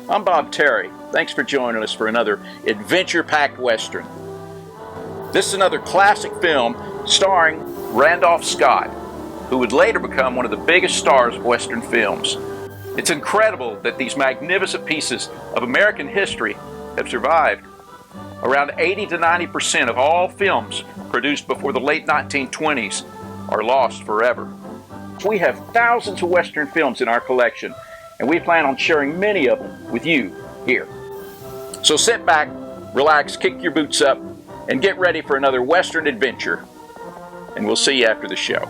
I'm Bob Terry. Thanks for joining us for another adventure-packed Western. This is another classic film starring Randolph Scott, who would later become one of the biggest stars of Western films. It's incredible that these magnificent pieces of American history have survived. Around 80 to 90% of all films produced before the late 1920s are lost forever. We have thousands of Western films in our collection, and we plan on sharing many of them with you here. So sit back, relax, kick your boots up, and get ready for another Western adventure. And we'll see you after the show.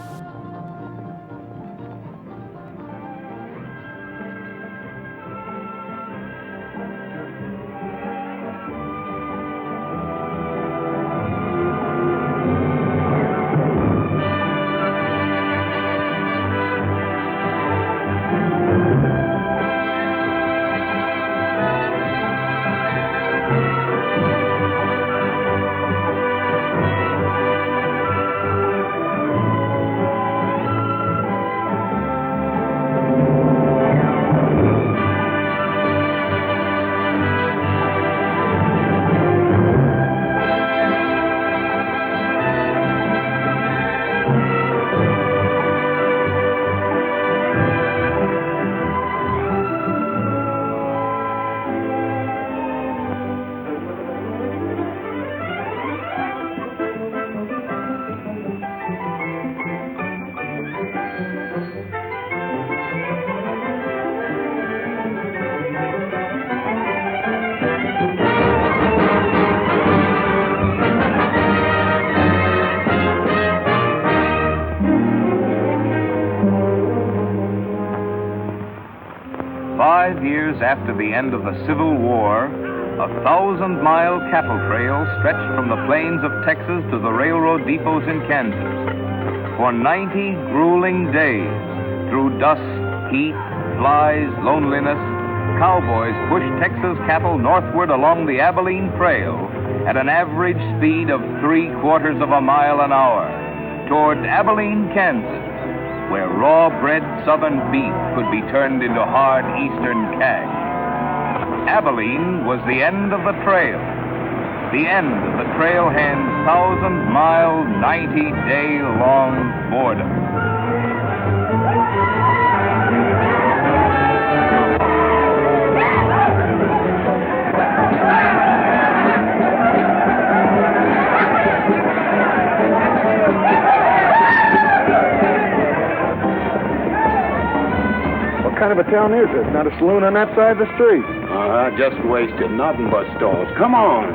After the end of the Civil War, a 1,000-mile cattle trail stretched from the plains of Texas to the railroad depots in Kansas. For 90 grueling days, through dust, heat, flies, loneliness, cowboys pushed Texas cattle northward along the Abilene Trail at an average speed of 3/4 of a mile an hour toward Abilene, Kansas, where raw-bred southern beef could be turned into hard eastern cash. Abilene was the end of the trail, the end of the trailhand's 1,000-mile, 90-day-long boredom. What kind of a town is this? Not a saloon on that side of the street. Just wasted. Nothing but stalls. Come on.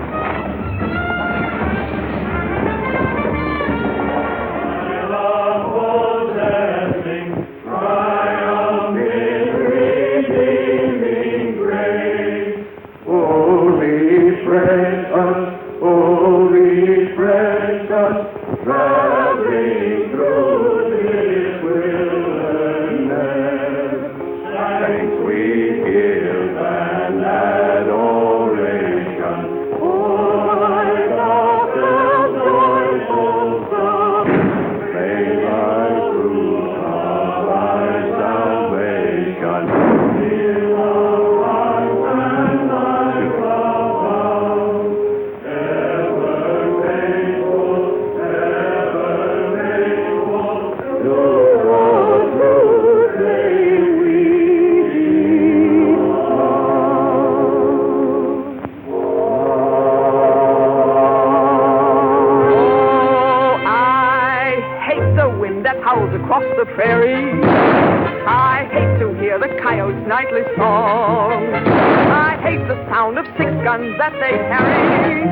That they carry.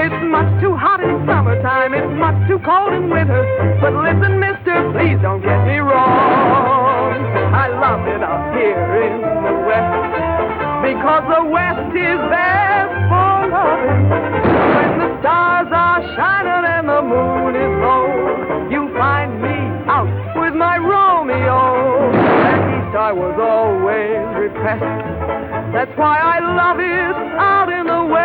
It's much too hot in summertime, it's much too cold in winter. But listen, mister, please don't get me wrong. I love it up here in the West, because the West is best for loving. When the stars are shining and the moon is low, you find me out with my Romeo. Back east I was always repressed. That's why I love it out in the West.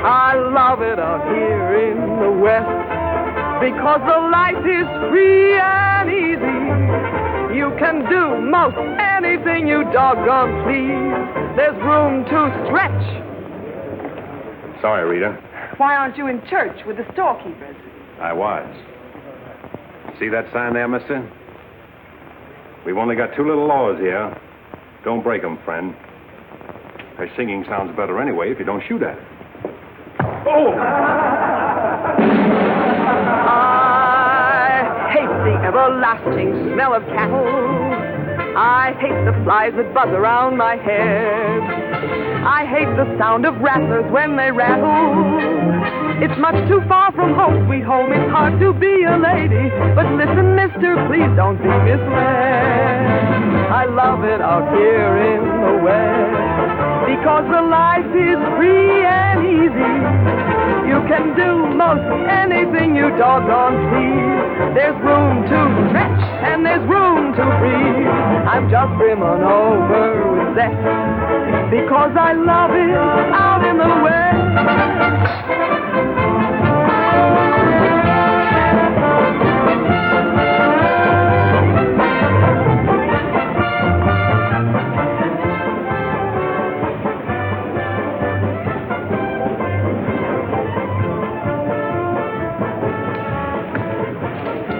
I love it out here in the West, because the life is free and easy. You can do most anything you doggone please. There's room to stretch. Sorry, Rita. Why aren't you in church with the storekeepers? I was. See that sign there, mister? We've only got 2 little laws here. Don't break them, friend. Her singing sounds better anyway if you don't shoot at it. Oh! I hate the everlasting smell of cattle. I hate the flies that buzz around my head. I hate the sound of rattlers when they rattle. It's much too far from home, sweet home. It's hard to be a lady. But listen, mister, please don't be misled. I love it out here in the West, because the life is free and easy. You can do most anything you doggone please. There's room to stretch and there's room to breathe. I'm just brimming over with zest, because I love it out in the West.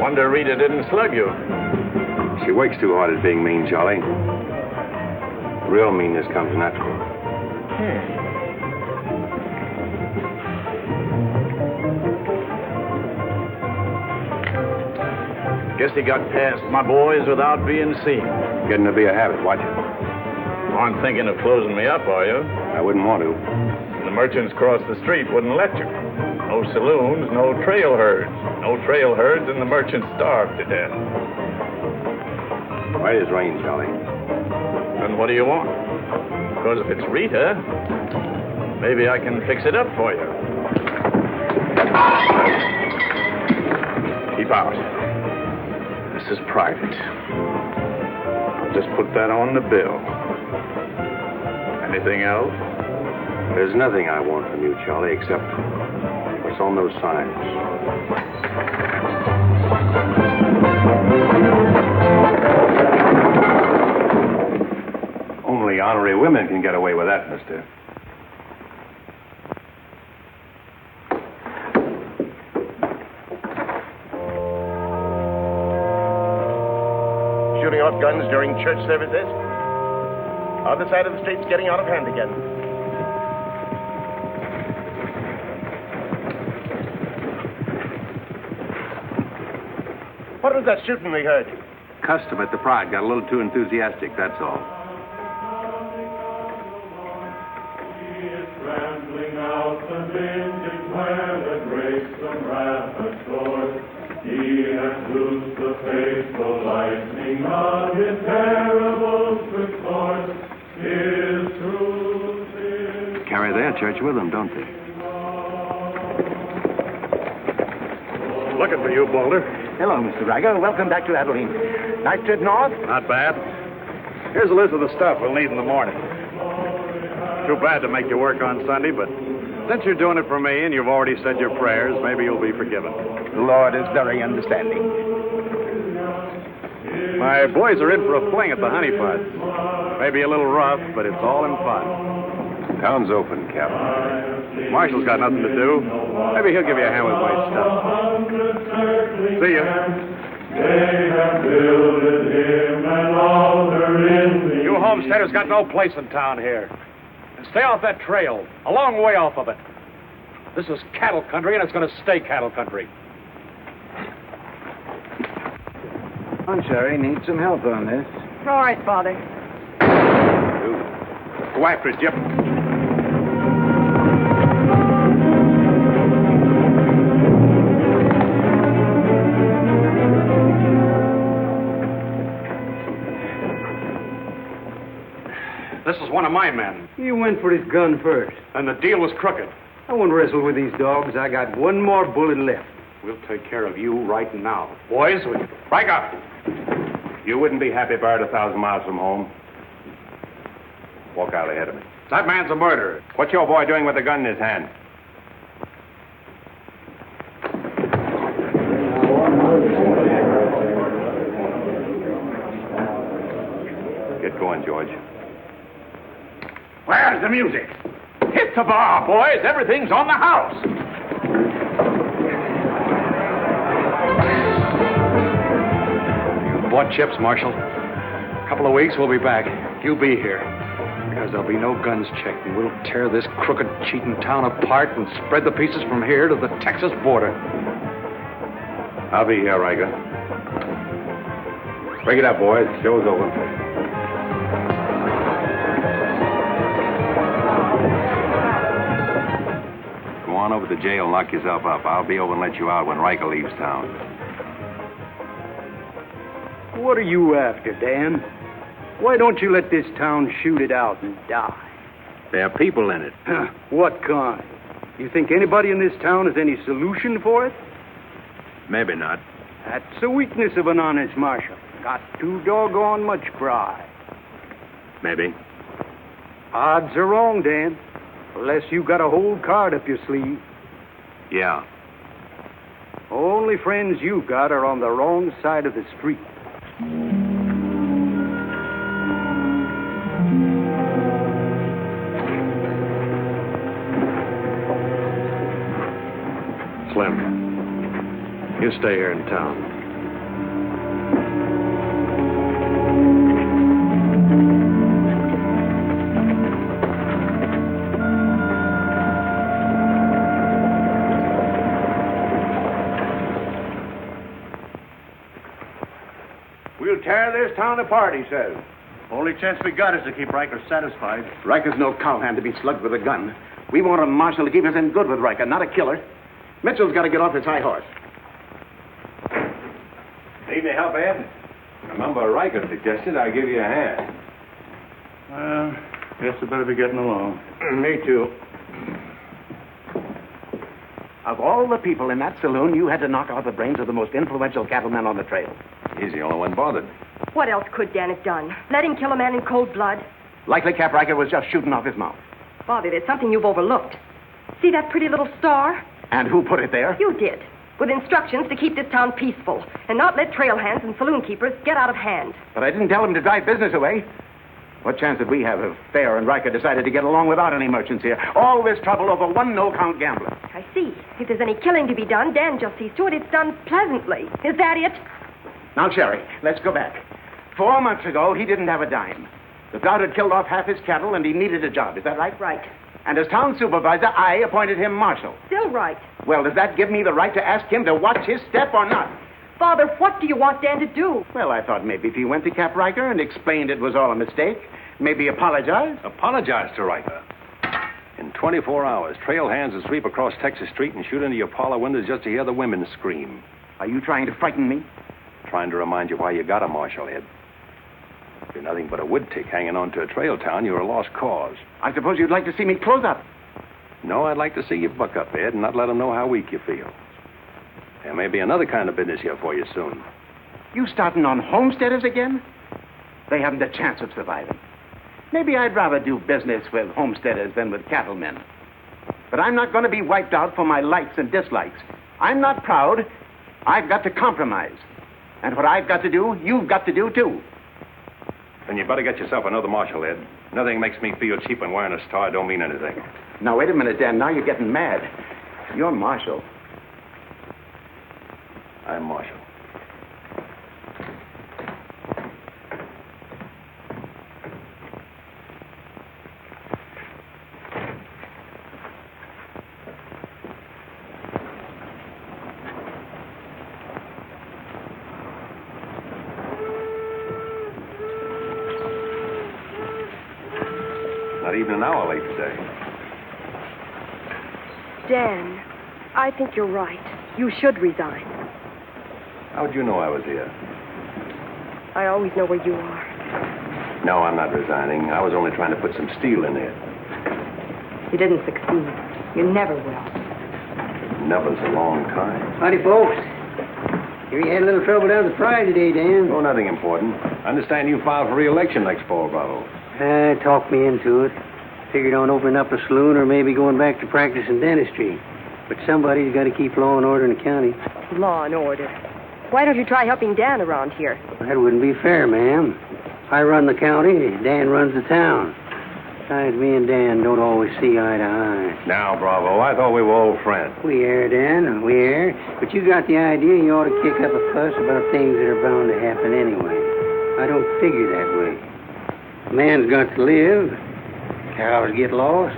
Wonder Rita didn't slug you. She works too hard at being mean, Charlie. Real meanness comes natural. Guess he got past my boys without being seen. Getting to be a habit, watch it. Aren't thinking of closing me up, are you? I wouldn't want to. The merchants across the street wouldn't let you. No saloons, no trail herds. No trail herds, and the merchants starved to death. Right as rain, Charlie. And what do you want? Because if it's Rita, maybe I can fix it up for you. Keep out. This is private. I'll just put that on the bill. Anything else? There's nothing I want from you, Charlie, except what's on those signs. Only honorary women can get away with that, mister. Shooting off guns during church services? Other side of the street's getting out of hand again. What was that shooting we heard? Custom at the Pride got a little too enthusiastic, that's all. Rambling out the vintage where the grapes and rapid source. He has loosed the faithful lightning of his terrible quick course. His truth is... Carry their church with them, don't they? Looking for you, Boulder. Hello, Mr. Riger. Welcome back to Abilene. Nice trip north? Not bad. Here's a list of the stuff we'll need in the morning. Too bad to make you work on Sunday, but since you're doing it for me and you've already said your prayers, maybe you'll be forgiven. The Lord is very understanding. My boys are in for a fling at the Honey Pot. Maybe a little rough, but it's all in fun. Town's open, Captain. Marshal's got nothing to do. Maybe he'll give you a hand with my stuff. See ya. They have builded him an altar in the... You homesteaders got no place in town here. And stay off that trail, a long way off of it. This is cattle country, and it's going to stay cattle country. Sherry needs some help on this. All right, Father. Go after it, Jip. This is one of my men. He went for his gun first. And the deal was crooked. I won't wrestle with these dogs. I got one more bullet left. We'll take care of you right now. Boys, break up. You wouldn't be happy if I were 1,000 miles from home. Walk out ahead of me. That man's a murderer. What's your boy doing with a gun in his hand? Get going, George. the music? Hit the bar, boys. Everything's on the house. You bought chips, Marshal. A couple of weeks, we'll be back. You be here. Because there'll be no guns checked, and we'll tear this crooked, cheating town apart and spread the pieces from here to the Texas border. I'll be here, Riker. Break it up, boys. Show's over. Go on over to jail and lock yourself up. I'll be over and let you out when Riker leaves town. What are you after, Dan? Why don't you let this town shoot it out and die? There are people in it. What kind? You think anybody in this town has any solution for it? Maybe not. That's the weakness of an honest marshal. Got too doggone much pride. Maybe. Odds are wrong, Dan. Unless you got a whole card up your sleeve. Yeah. Only friends you've got are on the wrong side of the street. Slim, you stay here in town. We'll tear this town apart, he says. Only chance we got is to keep Riker satisfied. Riker's no cowhand to be slugged with a gun. We want a marshal to keep us in good with Riker, not a killer. Mitchell's got to get off his high horse. Need any help, Ed? Remember, Riker suggested I give you a hand. Guess I better be getting along. Me too. Of all the people in that saloon, you had to knock out the brains of the most influential cattleman on the trail. He's the only one bothered. What else could Dan have done? Let him kill a man in cold blood? Likely Cap Riker was just shooting off his mouth. Bobby, there's something you've overlooked. See that pretty little star? And who put it there? You did. With instructions to keep this town peaceful and not let trail hands and saloon keepers get out of hand. But I didn't tell him to drive business away. What chance did we have if Fair and Riker decided to get along without any merchants here? All this trouble over one no-count gambler. I see. If there's any killing to be done, Dan just sees to it it's done pleasantly. Is that it? Now, Sherry, let's go back. 4 months ago, he didn't have a dime. The drought had killed off half his cattle, and he needed a job. Is that right? Right. And as town supervisor, I appointed him marshal. Still right. Well, does that give me the right to ask him to watch his step or not? Father, what do you want Dan to do? Well, I thought maybe if he went to Cap Riker and explained it was all a mistake, maybe apologize. Apologize to Riker. In 24 hours, trail hands will sweep across Texas Street and shoot into your parlor windows just to hear the women scream. Are you trying to frighten me? Trying to remind you why you got a marshal, Ed. If you're nothing but a wood tick hanging on to a trail town, you're a lost cause. I suppose you'd like to see me close up. No, I'd like to see you buck up, Ed, and not let them know how weak you feel. There may be another kind of business here for you soon. You starting on homesteaders again? They haven't a chance of surviving. Maybe I'd rather do business with homesteaders than with cattlemen. But I'm not going to be wiped out for my likes and dislikes. I'm not proud. I've got to compromise. And what I've got to do, you've got to do, too. Then you better get yourself another marshal, Ed. Nothing makes me feel cheap when wearing a star don't mean anything. Now, wait a minute, Dan. Now you're getting mad. You're marshal. I'm marshal. Not even an hour late today. Dan, I think you're right. You should resign. How'd you know I was here? I always know where you are. No, I'm not resigning. I was only trying to put some steel in there. You didn't succeed. You never will. Never's a long time. Howdy, folks. Here you had a little trouble down at the fry today, Dan. Oh, nothing important. I understand you filed for re-election next fall, Bravo. Talked me into it. Figured on opening up a saloon or maybe going back to practicing dentistry. But somebody's got to keep law and order in the county. Law and order. Why don't you try helping Dan around here? That wouldn't be fair, ma'am. I run the county, Dan runs the town. Besides, me and Dan don't always see eye to eye. Now, Bravo, I thought we were old friends. We are, Dan, we are. But you got the idea you ought to kick up a fuss about things that are bound to happen anyway. I don't figure that way. A man's got to live. Cows get lost.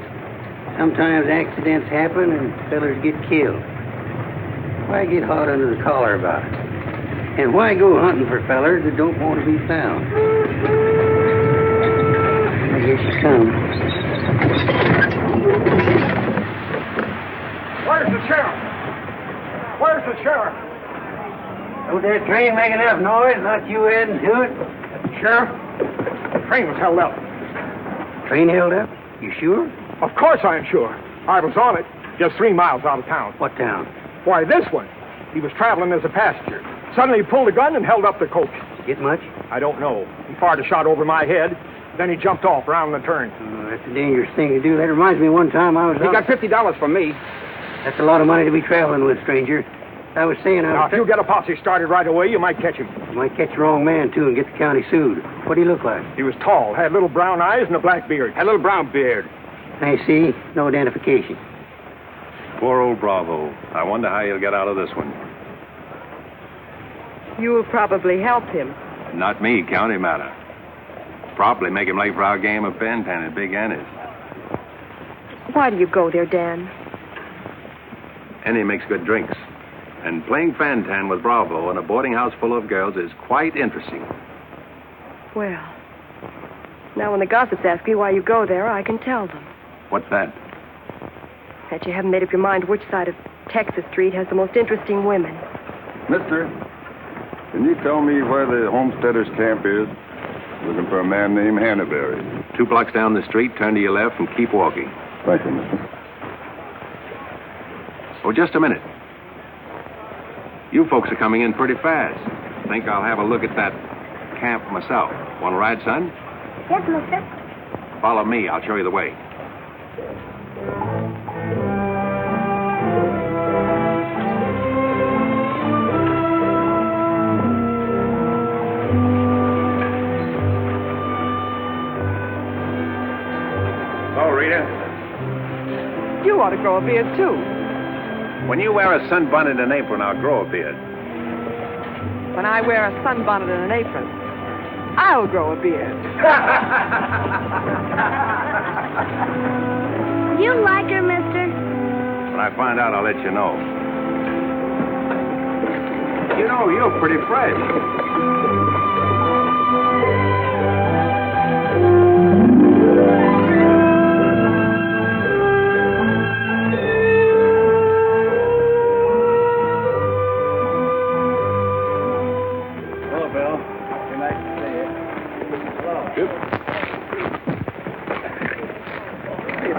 Sometimes accidents happen and fellers get killed. Why get hot under the collar about it? And why go hunting for fellers that don't want to be found? Here she comes. Where's the sheriff? Where's the sheriff? Don't that train make enough noise? Not you adding to it? Sheriff, the train was held up. Train held up? You sure? Of course I am sure. I was on it, just 3 miles out of town. What town? Why, this one. He was traveling as a passenger. Suddenly he pulled a gun and held up the coach. Get much? I don't know. He fired a shot over my head. Then he jumped off around the turn. Oh, that's a dangerous thing to do. That reminds me one time I was He got $50 from me. That's a lot of money to be traveling with, stranger. I was saying Now, if you get a posse started right away, you might catch him. You might catch the wrong man, too, and get the county sued. What do he look like? He was tall, had little brown eyes and a black beard. A little brown beard. I see. No identification. Poor old Bravo. I wonder how he'll get out of this one. You'll probably help him. Not me, county matter. Probably make him late for our game of Bantan at Big Annie's. Why do you go there, Dan? Annie makes good drinks. And playing Fantan with Bravo in a boarding house full of girls is quite interesting. Well, now when the gossips ask me why you go there, I can tell them. What's that? That you haven't made up your mind which side of Texas Street has the most interesting women. Mister, can you tell me where the homesteaders' camp is? Looking for a man named Hannaberry. 2 blocks down the street, turn to your left and keep walking. Thank you, mister. Oh, just a minute. You folks are coming in pretty fast. Think I'll have a look at that camp myself. Want to ride, son? Yes, mister. Follow me. I'll show you the way. Oh, Rita. You ought to grow a beard, too. When you wear a sunbonnet and apron, I'll grow a beard. When I wear a sunbonnet and an apron, I'll grow a beard. You like her, mister? When I find out, I'll let you know. You know, you're pretty fresh.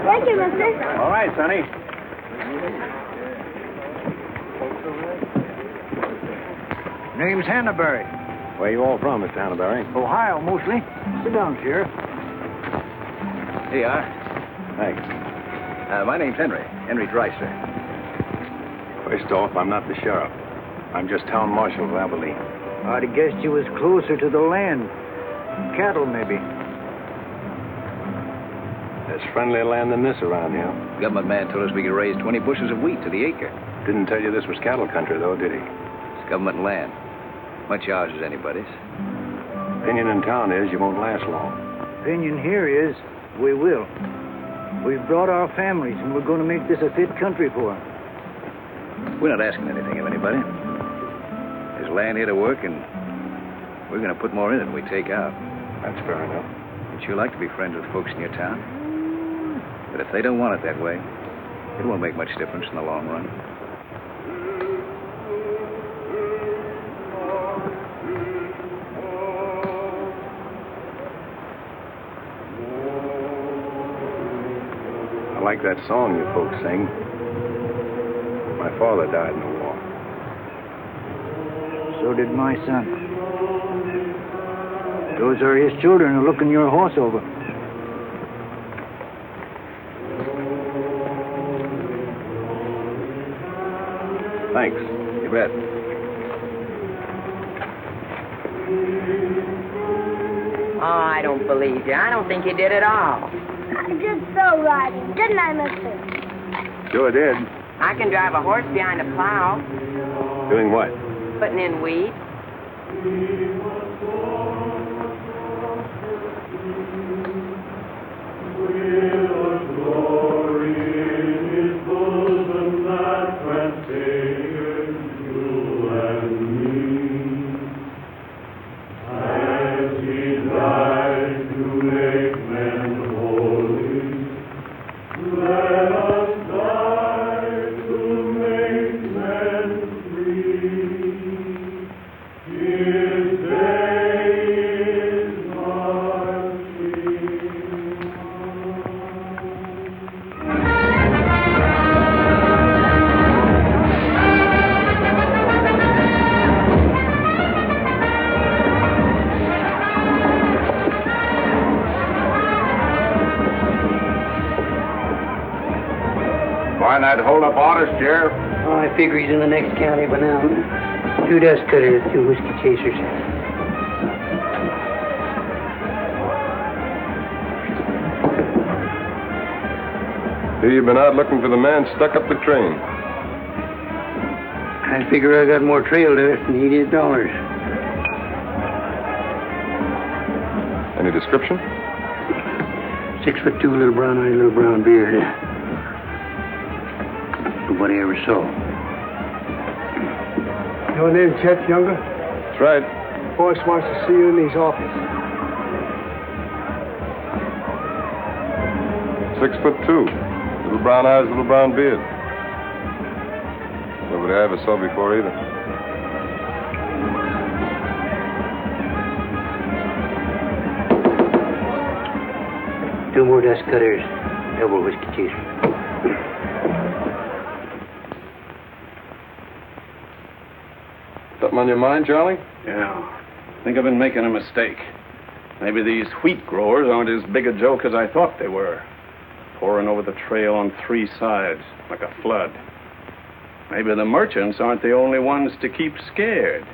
Thank you, mister. All right, Sonny. Name's Hannaberry. Where you all from, Mr. Hannaberry? Ohio, mostly. Sit down, Sheriff. Here you are. Thanks. My name's Henry Dreiser. First off, I'm not the sheriff. I'm just town marshal of Abilene. I'd have guessed you was closer to the land. Cattle, maybe. There's friendlier land than this around here. Government man told us we could raise 20 bushels of wheat to the acre. Didn't tell you this was cattle country, though, did he? It's government land. Much ours is anybody's. Opinion in town is you won't last long. Opinion here is we will. We've brought our families, and we're going to make this a fit country for them. We're not asking anything of anybody. There's land here to work, and we're going to put more in it than we take out. That's fair enough. You'd sure like to be friends with folks in your town. But if they don't want it that way, it won't make much difference in the long run. I like that song you folks sing. My father died in the war. So did my son. Those are his children who are looking your horse over. Thanks. You bet. Oh, I don't believe you. I don't think you did at all. You did so riding, didn't I, mister? Sure did. I can drive a horse behind a plow. Doing what? Putting in weed. Find that hold-up artist, Sheriff? Oh, I figure he's in the next county by now. 2 dust cutters, 2 whiskey chasers. Here you've been out looking for the man stuck up the train. I figure I got more trail dust than he did dollars. Any description? 6'2", little brown eyes, little brown beard. Nobody ever saw. Your name, Chet Younger? That's right. Boyce wants to see you in his office. 6'2". Little brown eyes, little brown beard. Nobody I ever saw before either. Two more dust cutters, double whiskey chaser. Something on your mind, Charlie? Yeah. I think I've been making a mistake. Maybe these wheat growers aren't as big a joke as I thought they were. Pouring over the trail on 3 sides, like a flood. Maybe the merchants aren't the only ones to keep scared.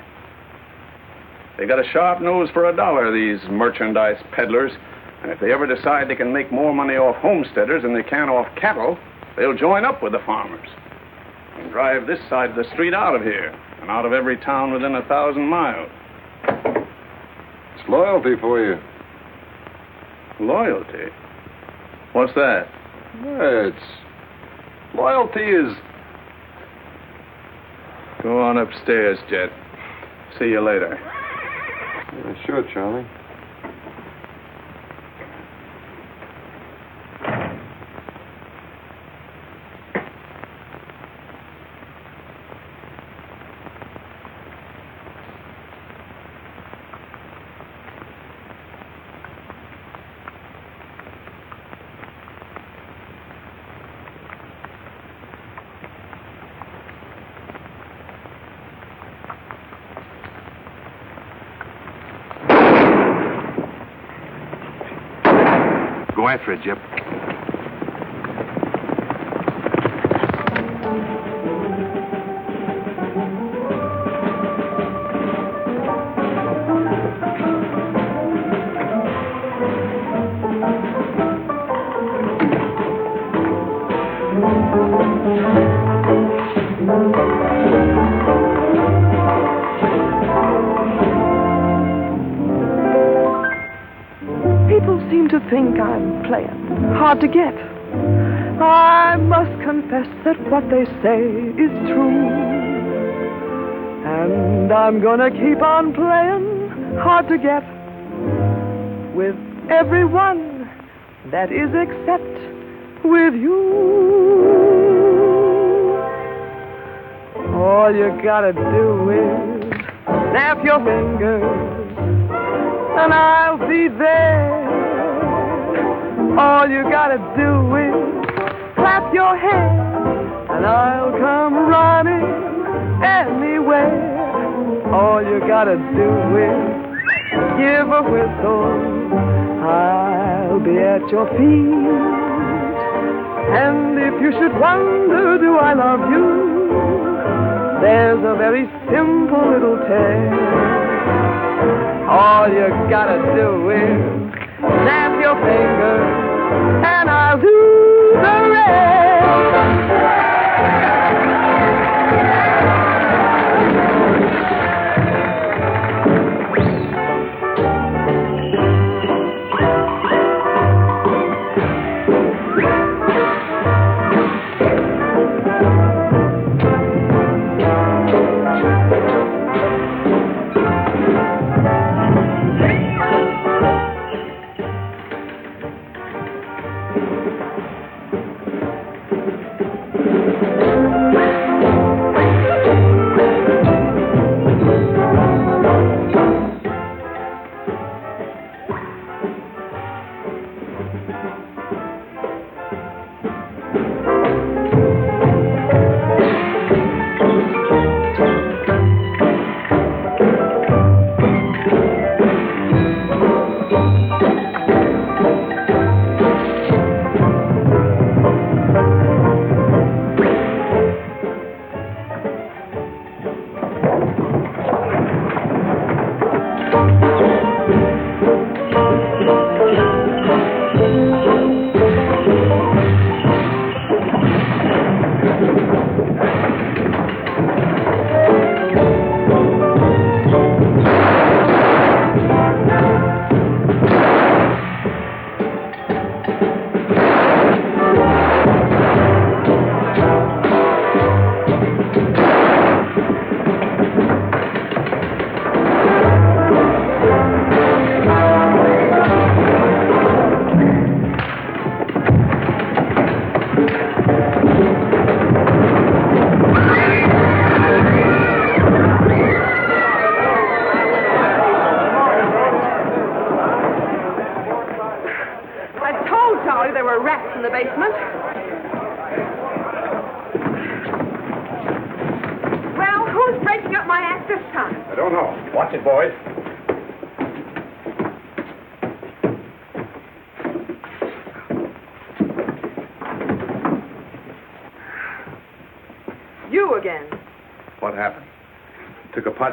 They got a sharp nose for $1, these merchandise peddlers. And if they ever decide they can make more money off homesteaders than they can off cattle, they'll join up with the farmers and drive this side of the street out of here and out of every town within 1,000 miles. It's loyalty for you. Loyalty? What's that? Yeah, loyalty is... Go on upstairs, Jet. See you later. Yeah, sure, Charlie. Go after it, Jip. People seem to think I'm playing hard to get. I must confess that what they say is true. And I'm gonna keep on playing hard to get with everyone, that is except with you. All you gotta do is snap your fingers and I'll be there. All you gotta do is clap your hands and I'll come running anywhere. All you gotta do is give a whistle. I'll be at your feet. And if you should wonder, do I love you? There's a very simple little tale. All you gotta do is snap your fingers and I'll do the rest.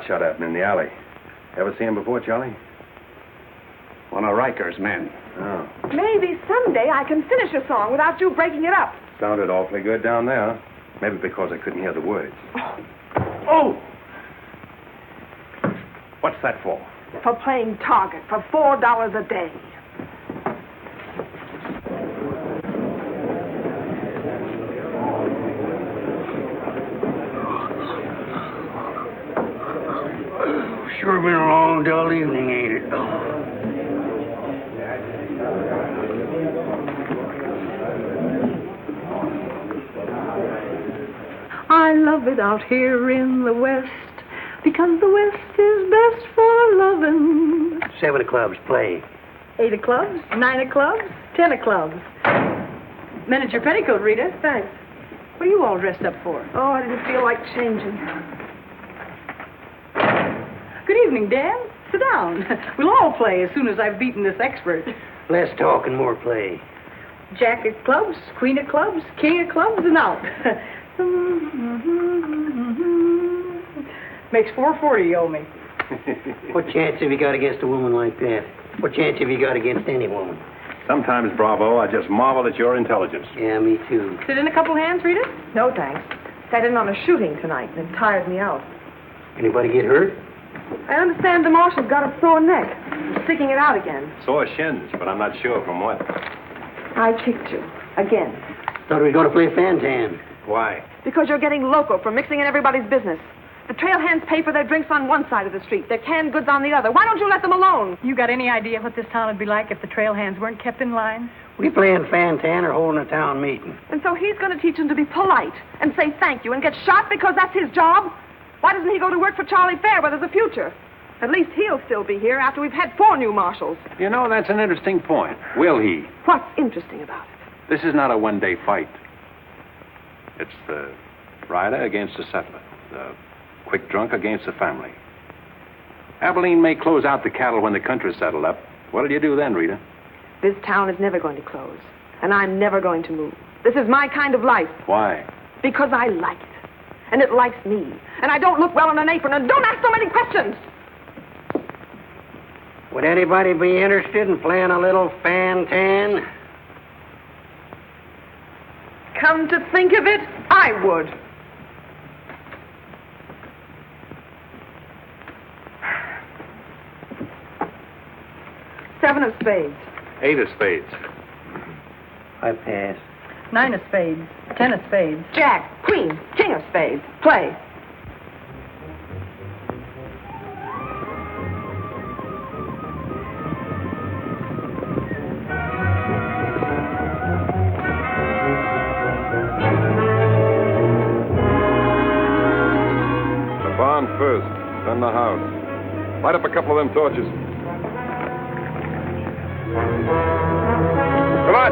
Shot at him in the alley. Ever see him before, Charlie? One of Riker's men. Oh. Maybe someday I can finish a song without you breaking it up. Sounded awfully good down there. Maybe because I couldn't hear the words. Oh! What's that for? For playing target for $4 a day. Sure been a long, dull evening, ain't it? I love it out here in the West, because the West is best for loving. 7 of clubs, play. 8 of clubs, 9 of clubs, 10 of clubs. Mended your petticoat, Rita. Thanks. What are you all dressed up for? Oh, I didn't feel like changing. Good evening, Dan. Sit down. We'll all play as soon as I've beaten this expert. Less talk and more play. Jack of clubs, queen of clubs, king of clubs, and out. Makes $4.40 you owe me. What chance have you got against a woman like that? What chance have you got against any woman? Sometimes, Bravo, I just marvel at your intelligence. Yeah, me too. Sit in a couple hands, Rita? No, thanks. Sat in on a shooting tonight, and it tired me out. Anybody get hurt? I understand the marshal's got a sore neck. He's sticking it out again. Sore shins, but I'm not sure from what. I kicked you. Again. Thought we were going to play Fantan. Why? Because you're getting loco for mixing in everybody's business. The trail hands pay for their drinks on one side of the street, their canned goods on the other. Why don't you let them alone? You got any idea what this town would be like if the trail hands weren't kept in line? We playing Fantan or holding a town meeting. And so he's going to teach them to be polite and say thank you and get shot because that's his job? Why doesn't he go to work for Charlie Fair where there's a future? At least he'll still be here after we've had 4 new marshals. You know, that's an interesting point. Will he? What's interesting about it? This is not a one-day fight. It's the rider against the settler, the quick drunk against the family. Abilene may close out the cattle when the country's settled up. What'll you do then, Rita? This town is never going to close, and I'm never going to move. This is my kind of life. Why? Because I like it, and it likes me, and I don't look well in an apron, and don't ask so many questions. Would anybody be interested in playing a little Fantan? Come to think of it, I would. Seven of spades. 8 of spades. I pass. 9 of spades. 10 of spades. Jack, queen, king of spades. Play. The barn first, then the house. Light up a couple of them torches. Come on!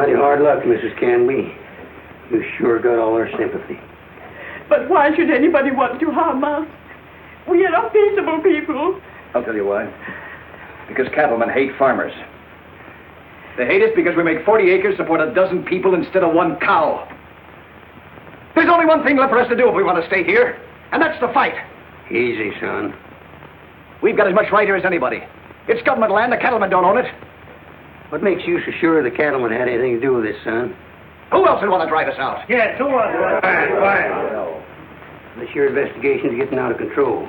Hard luck, Mrs. Canby. You sure got all our sympathy. But why should anybody want to harm us? We are peaceable people. I'll tell you why. Because cattlemen hate farmers. They hate us because we make 40 acres support a dozen people instead of one cow. There's only one thing left for us to do if we want to stay here, and that's to fight. Easy, son. We've got as much right here as anybody. It's government land. The cattlemen don't own it. What makes you so sure the cattlemen had anything to do with this, son? Who else would want to drive us out? Yes, who wants to? This your investigation's getting out of control.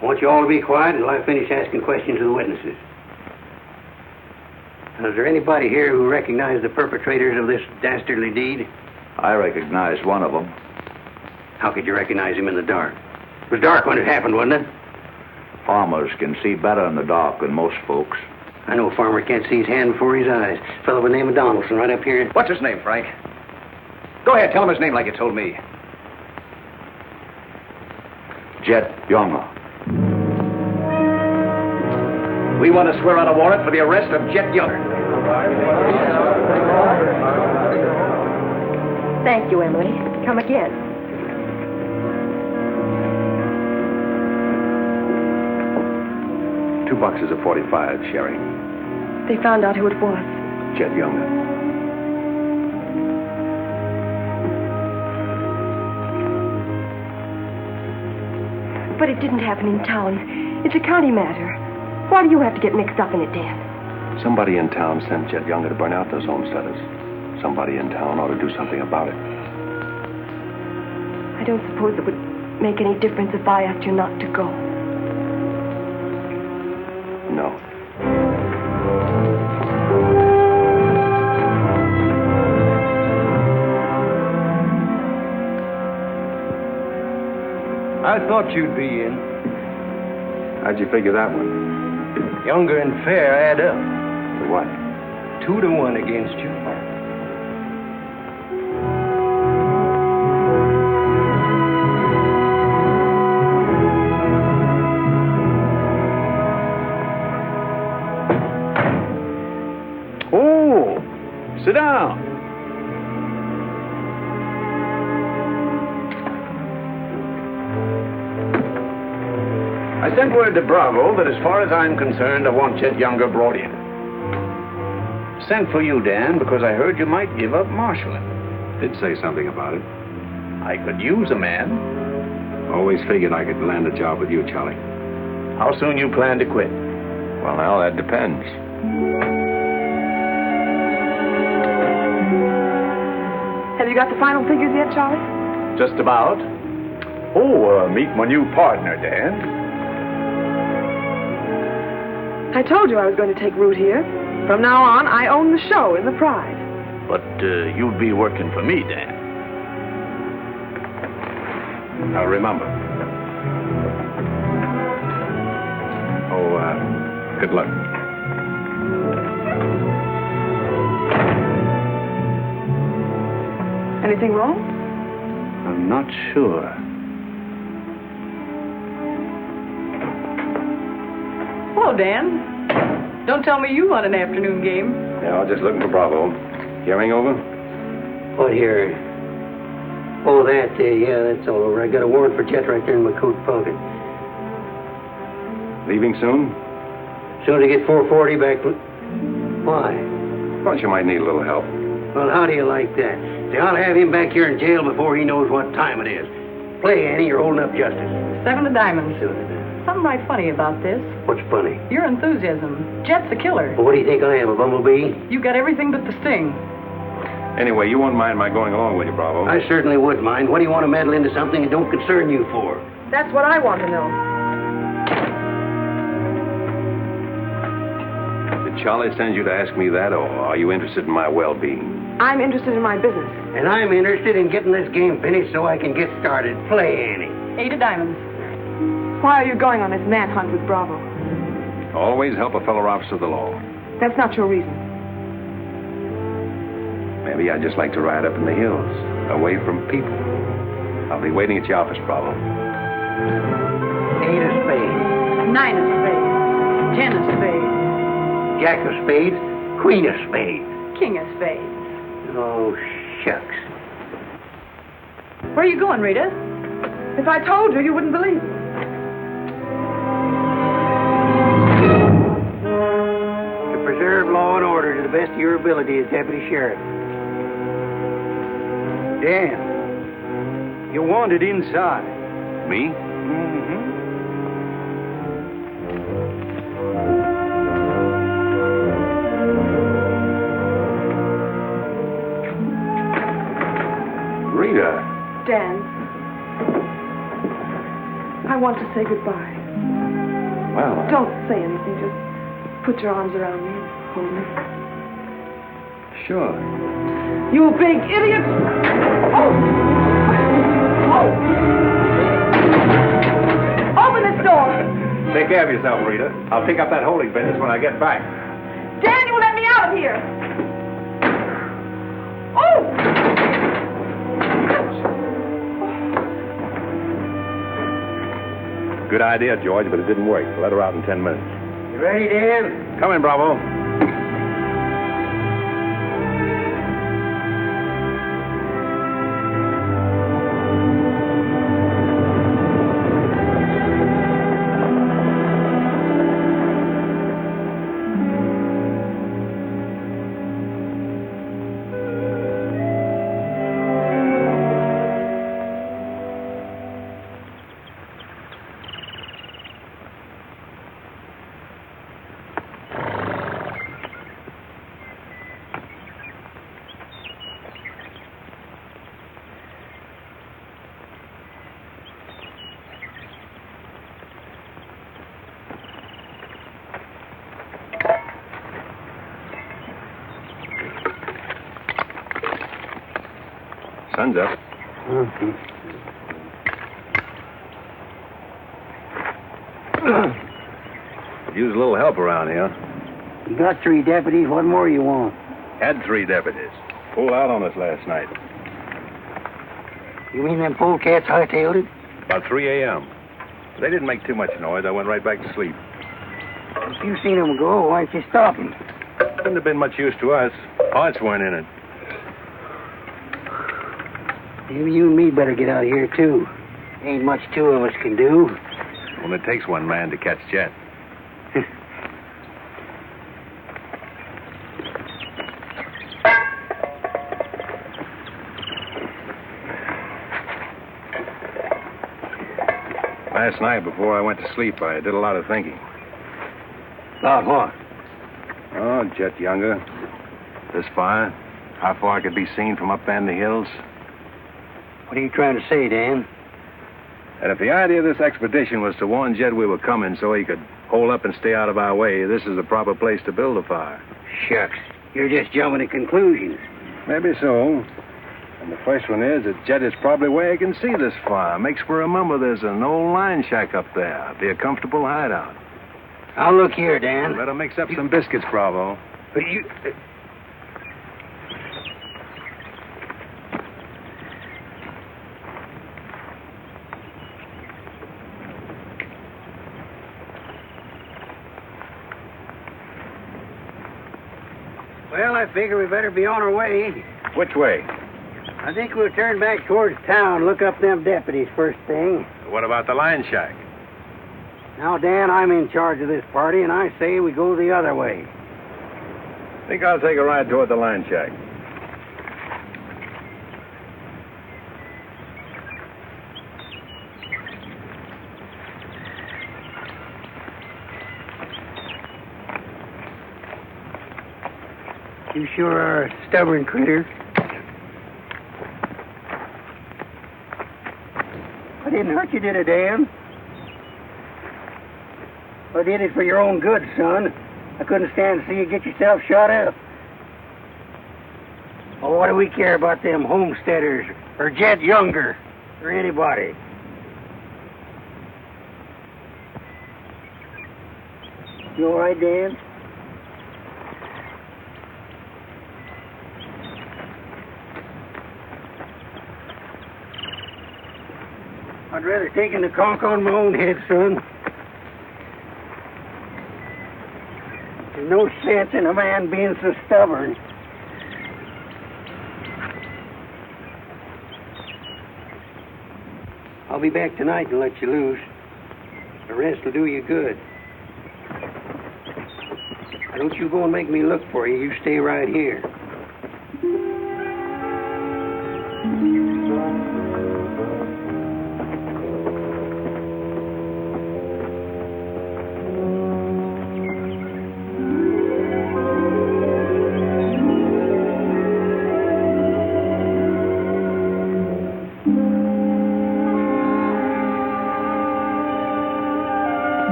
I want you all to be quiet until I finish asking questions of the witnesses. Now, is there anybody here who recognized the perpetrators of this dastardly deed? I recognized one of them. How could you recognize him in the dark? It was dark when it happened, wasn't it? Farmers can see better in the dark than most folks. I know a farmer can't see his hand before his eyes. A fellow by the name of Donaldson right up here. What's his name, Frank? Go ahead, tell him his name like you told me. Jet Younger. We want to swear out a warrant for the arrest of Jet Younger. Thank you, Emily. Come again. Two boxes of 45, Sherry. They found out who it was. Jet Younger. But it didn't happen in town. It's a county matter. Why do you have to get mixed up in it, Dan? Somebody in town sent Jet Younger to burn out those homesteaders. Somebody in town ought to do something about it. I don't suppose it would make any difference if I asked you not to go. No. I thought you'd be in. How'd you figure that one? Younger and fair add up. For what? 2-1 against you. Oh, sit down. I sent word to Bravo that as far as I'm concerned, I want Chet Younger brought in. Sent for you, Dan, because I heard you might give up marshaling. Did say something about it. I could use a man. Always figured I could land a job with you, Charlie. How soon you plan to quit? Well, now, that depends. Have you got the final figures yet, Charlie? Just about. Oh, meet my new partner, Dan. I told you I was going to take root here. From now on, I own the show in the Pride. But you'd be working for me, Dan. Now, remember. Oh, good luck. Anything wrong? I'm not sure. Hello, Dan. Don't tell me you won an afternoon game. Yeah, I was just looking for Bravo. Hearing over? What here? Oh, that, yeah, that's all over. I got a warrant for Chet right there in my coat pocket. Leaving soon? Soon as I get 440 back. Why? Thought you might need a little help. Well, how do you like that? See, I'll have him back here in jail before he knows what time it is. Play, Annie, you're holding up justice. 7 of diamonds. Something right funny about this. What's funny? Your enthusiasm. Jet's a killer. Well, what do you think I am, a bumblebee? You got everything but the sting. Anyway, you won't mind my going along with you, Bravo. I certainly would mind. What do you want to meddle into something that don't concern you for? That's what I want to know. Did Charlie send you to ask me that, or are you interested in my well-being? I'm interested in my business. And I'm interested in getting this game finished so I can get started. Play, Annie. 8 of diamonds. Why are you going on this manhunt with Bravo? Always help a fellow officer of the law. That's not your reason. Maybe I'd just like to ride up in the hills, away from people. I'll be waiting at your office, Bravo. 8 of spades. 9 of spades. 10 of spades. Jack of spades. Queen of spades. King of spades. Oh, shucks. Where are you going, Rita? If I told you, you wouldn't believe me. To preserve law and order to the best of your ability as deputy sheriff. Dan, you're wanted inside. Me? Mm-hmm. Rita. Dan, I want to say goodbye. Well, Don't say anything. Just put your arms around me and hold me. Sure. You big idiot! Oh! Oh! Open this door! Take care of yourself, Rita. I'll pick up that holding business when I get back. Dan, you let me out of here! Oh! Good idea, George, but it didn't work. Let her out in 10 minutes. You ready, Dan? Come in, Bravo. Sun's up. Could use a little help around here. You got 3 deputies. What more you want? Had 3 deputies. Pulled out on us last night. You mean them polecats hightailed it? About 3 a.m. They didn't make too much noise. I went right back to sleep. If you seen them go, why didn't you stop them? Wouldn't have been much use to us. Parts weren't in it. Maybe you and me better get out of here, too. Ain't much 2 of us can do. Well, it takes 1 man to catch Jet. Last night, before I went to sleep, I did a lot of thinking. About what? Oh, Jet younger. This fire. How far it could be seen from up there in the hills. What are you trying to say, Dan? And if the idea of this expedition was to warn Jet we were coming so he could hole up and stay out of our way, this is the proper place to build a fire. Shucks. You're just jumping to conclusions. Maybe so. And the first one is that Jet is probably where he can see this fire. Makes for remember there's an old line shack up there. Be a comfortable hideout. I'll look here, Dan. Better mix up some biscuits, Bravo. But you... Well, I figure we better be on our way. Which way? I think we'll turn back towards town, look up them deputies first thing. What about the line shack? Now, Dan, I'm in charge of this party, and I say we go the other way. Think I'll take a ride toward the line shack. You sure are a stubborn critter. I didn't hurt you, did I, Dan? I did it for your own good, son. I couldn't stand to see you get yourself shot up. Oh, what do we care about them homesteaders or Jed Younger or anybody? You all right, Dan? I'd rather take the conk on my own head, son. There's no sense in a man being so stubborn. I'll be back tonight to let you loose. The rest will do you good. Don't you go and make me look for you. You stay right here.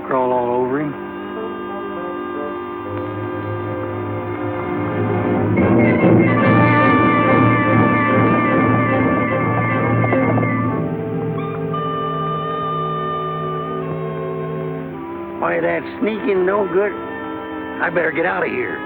Crawl all over him. Why, that sneaking no good. I better get out of here.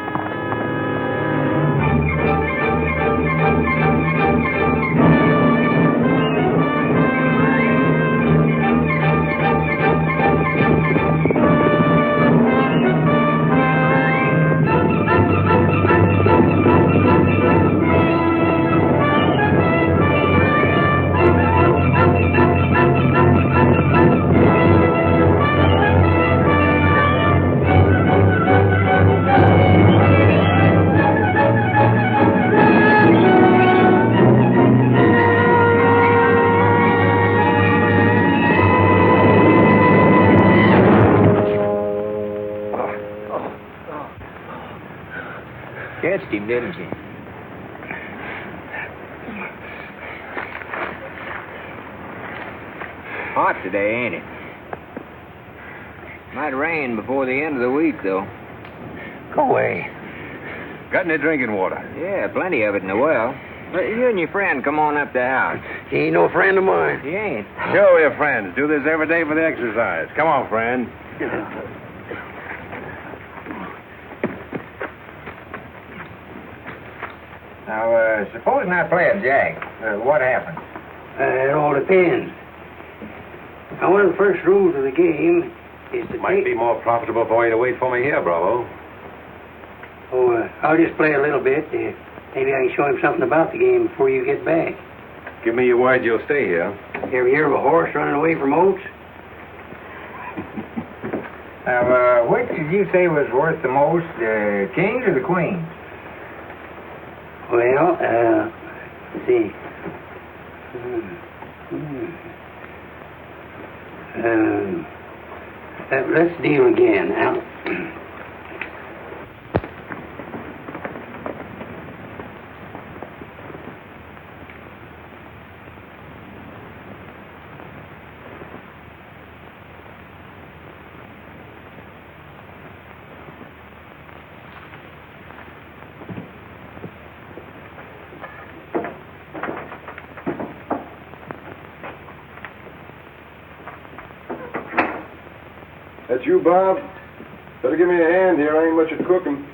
didn't she? Hot today, ain't it? Might rain before the end of the week, though. Go away. Got any drinking water? Yeah, plenty of it in the well. But you and your friend come on up the house. He ain't no friend of mine. He ain't. Sure, we're friends. Do this every day for the exercise. Come on, friend. Now, supposing I play a jack, what happens? It all depends. Now, one of the first rules of the game is to Might be more profitable for you to wait for me here, Bravo. I'll just play a little bit. Maybe I can show him something about the game before you get back. Give me your word you'll stay here. You ever hear of a horse running away from oats? Now, which did you say was worth the most, the kings or the queens? Well, let's see. Let's deal again. Now, That's you, Bob? Better give me a hand here. I ain't much at cooking.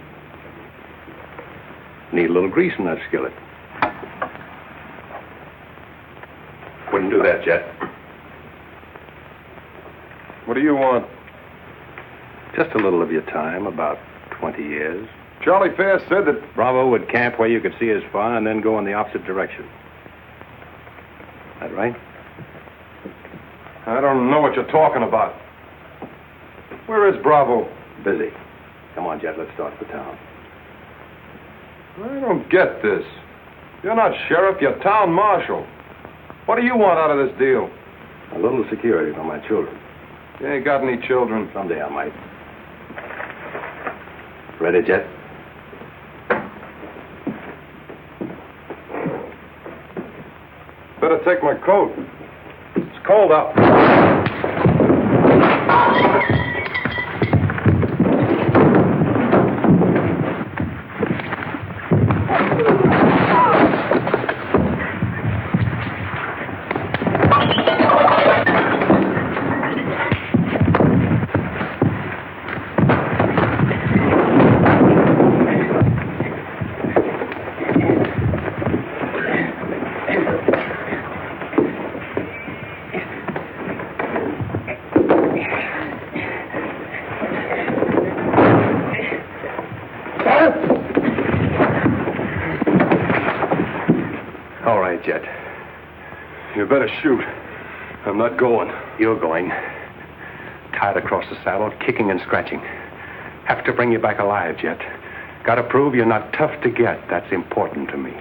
Need a little grease in that skillet. Wouldn't do that, Jet. What do you want? Just a little of your time, about 20 years. Charlie Fair said that... Bravo would camp where you could see his fire and then go in the opposite direction. That right? I don't know what you're talking about. Where is Bravo? Busy. Come on, Jet, let's start for town. I don't get this. You're not sheriff, you're town marshal. What do you want out of this deal? A little security for my children. You ain't got any children. Someday I might. Ready, Jet? Better take my coat. It's cold out. Jet. You better shoot. I'm not going. You're going. Tied across the saddle, kicking and scratching. Have to bring you back alive, Jet. Gotta prove you're not tough to get. That's important to me.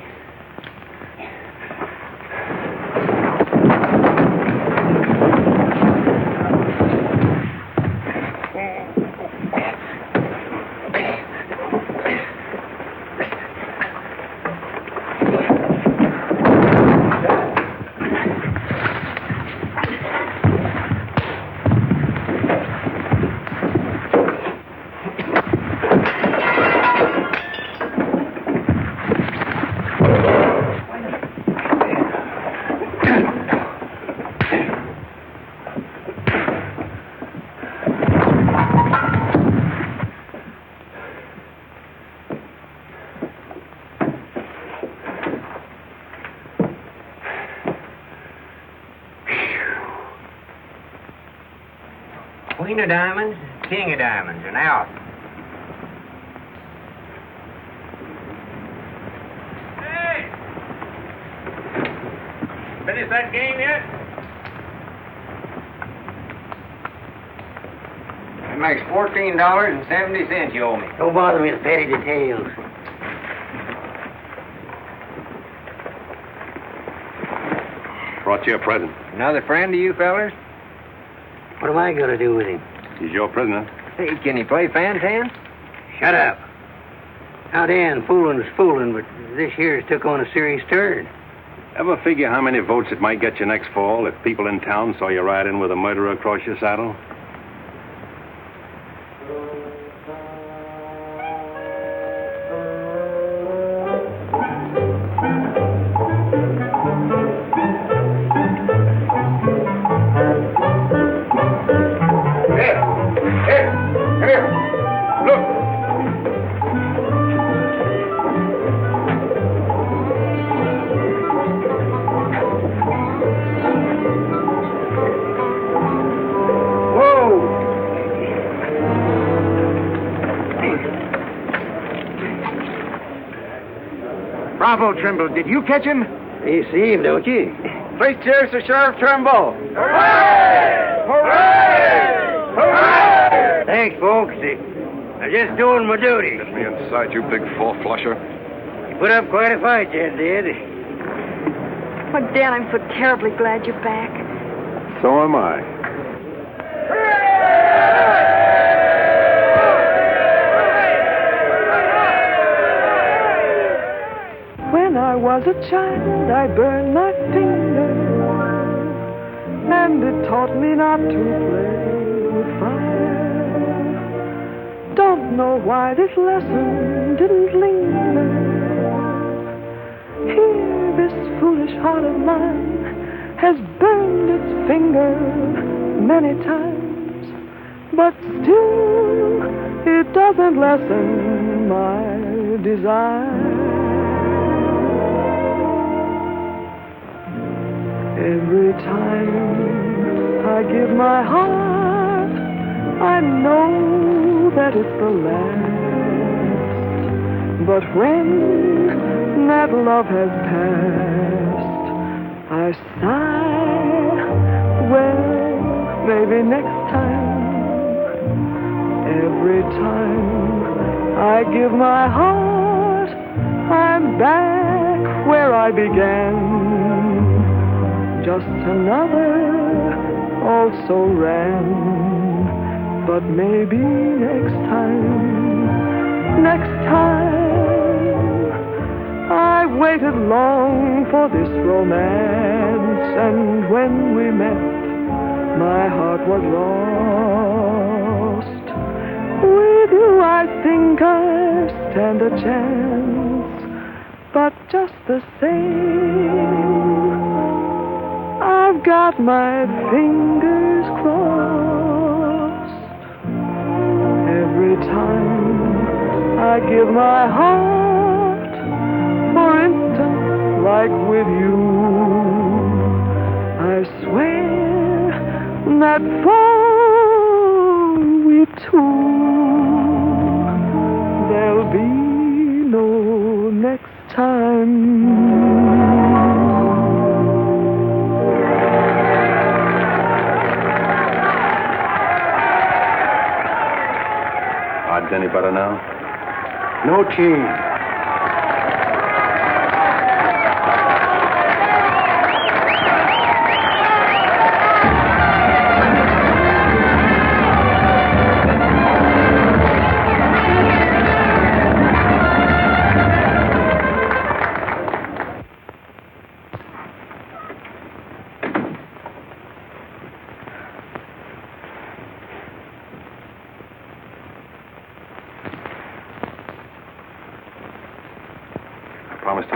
Queen of diamonds, king of diamonds, and out. Hey! Finish that game yet? It makes $14.70 you owe me. Don't bother me with petty details. Brought you a present. Another friend of you fellers? What am I going to do with him? He's your prisoner. Hey, can he play fan tan? Shut up. Now, Dan, fooling is fooling, but this year's took on a serious turn. Ever figure how many votes it might get you next fall if people in town saw you ride in with a murderer across your saddle? Bravo, Trimble. Did you catch him? You see him, don't you? 3 cheers for Sheriff Trimble. Hooray! Hooray! Hooray! Thanks, folks. I'm just doing my duty. Get me inside, you big four-flusher. You put up quite a fight, you did. Oh, Dan, I'm so terribly glad you're back. So am I. When I was a child, I burned my finger, and it taught me not to play with fire. Don't know why this lesson didn't linger. Here, this foolish heart of mine has burned its finger many times, but still it doesn't lessen my desire. Every time I give my heart, I know that it's the last. But when that love has passed, I sigh, well, maybe next time. Every time I give my heart, I'm back where I began. Just another also ran. But maybe next time I waited long for this romance, and when we met, my heart was lost. With you I think I stand a chance, but just the same, I've got my fingers crossed. Every time I give my heart, for instance, like with you, I swear that for we two, there'll be no next time. Any better now? No change.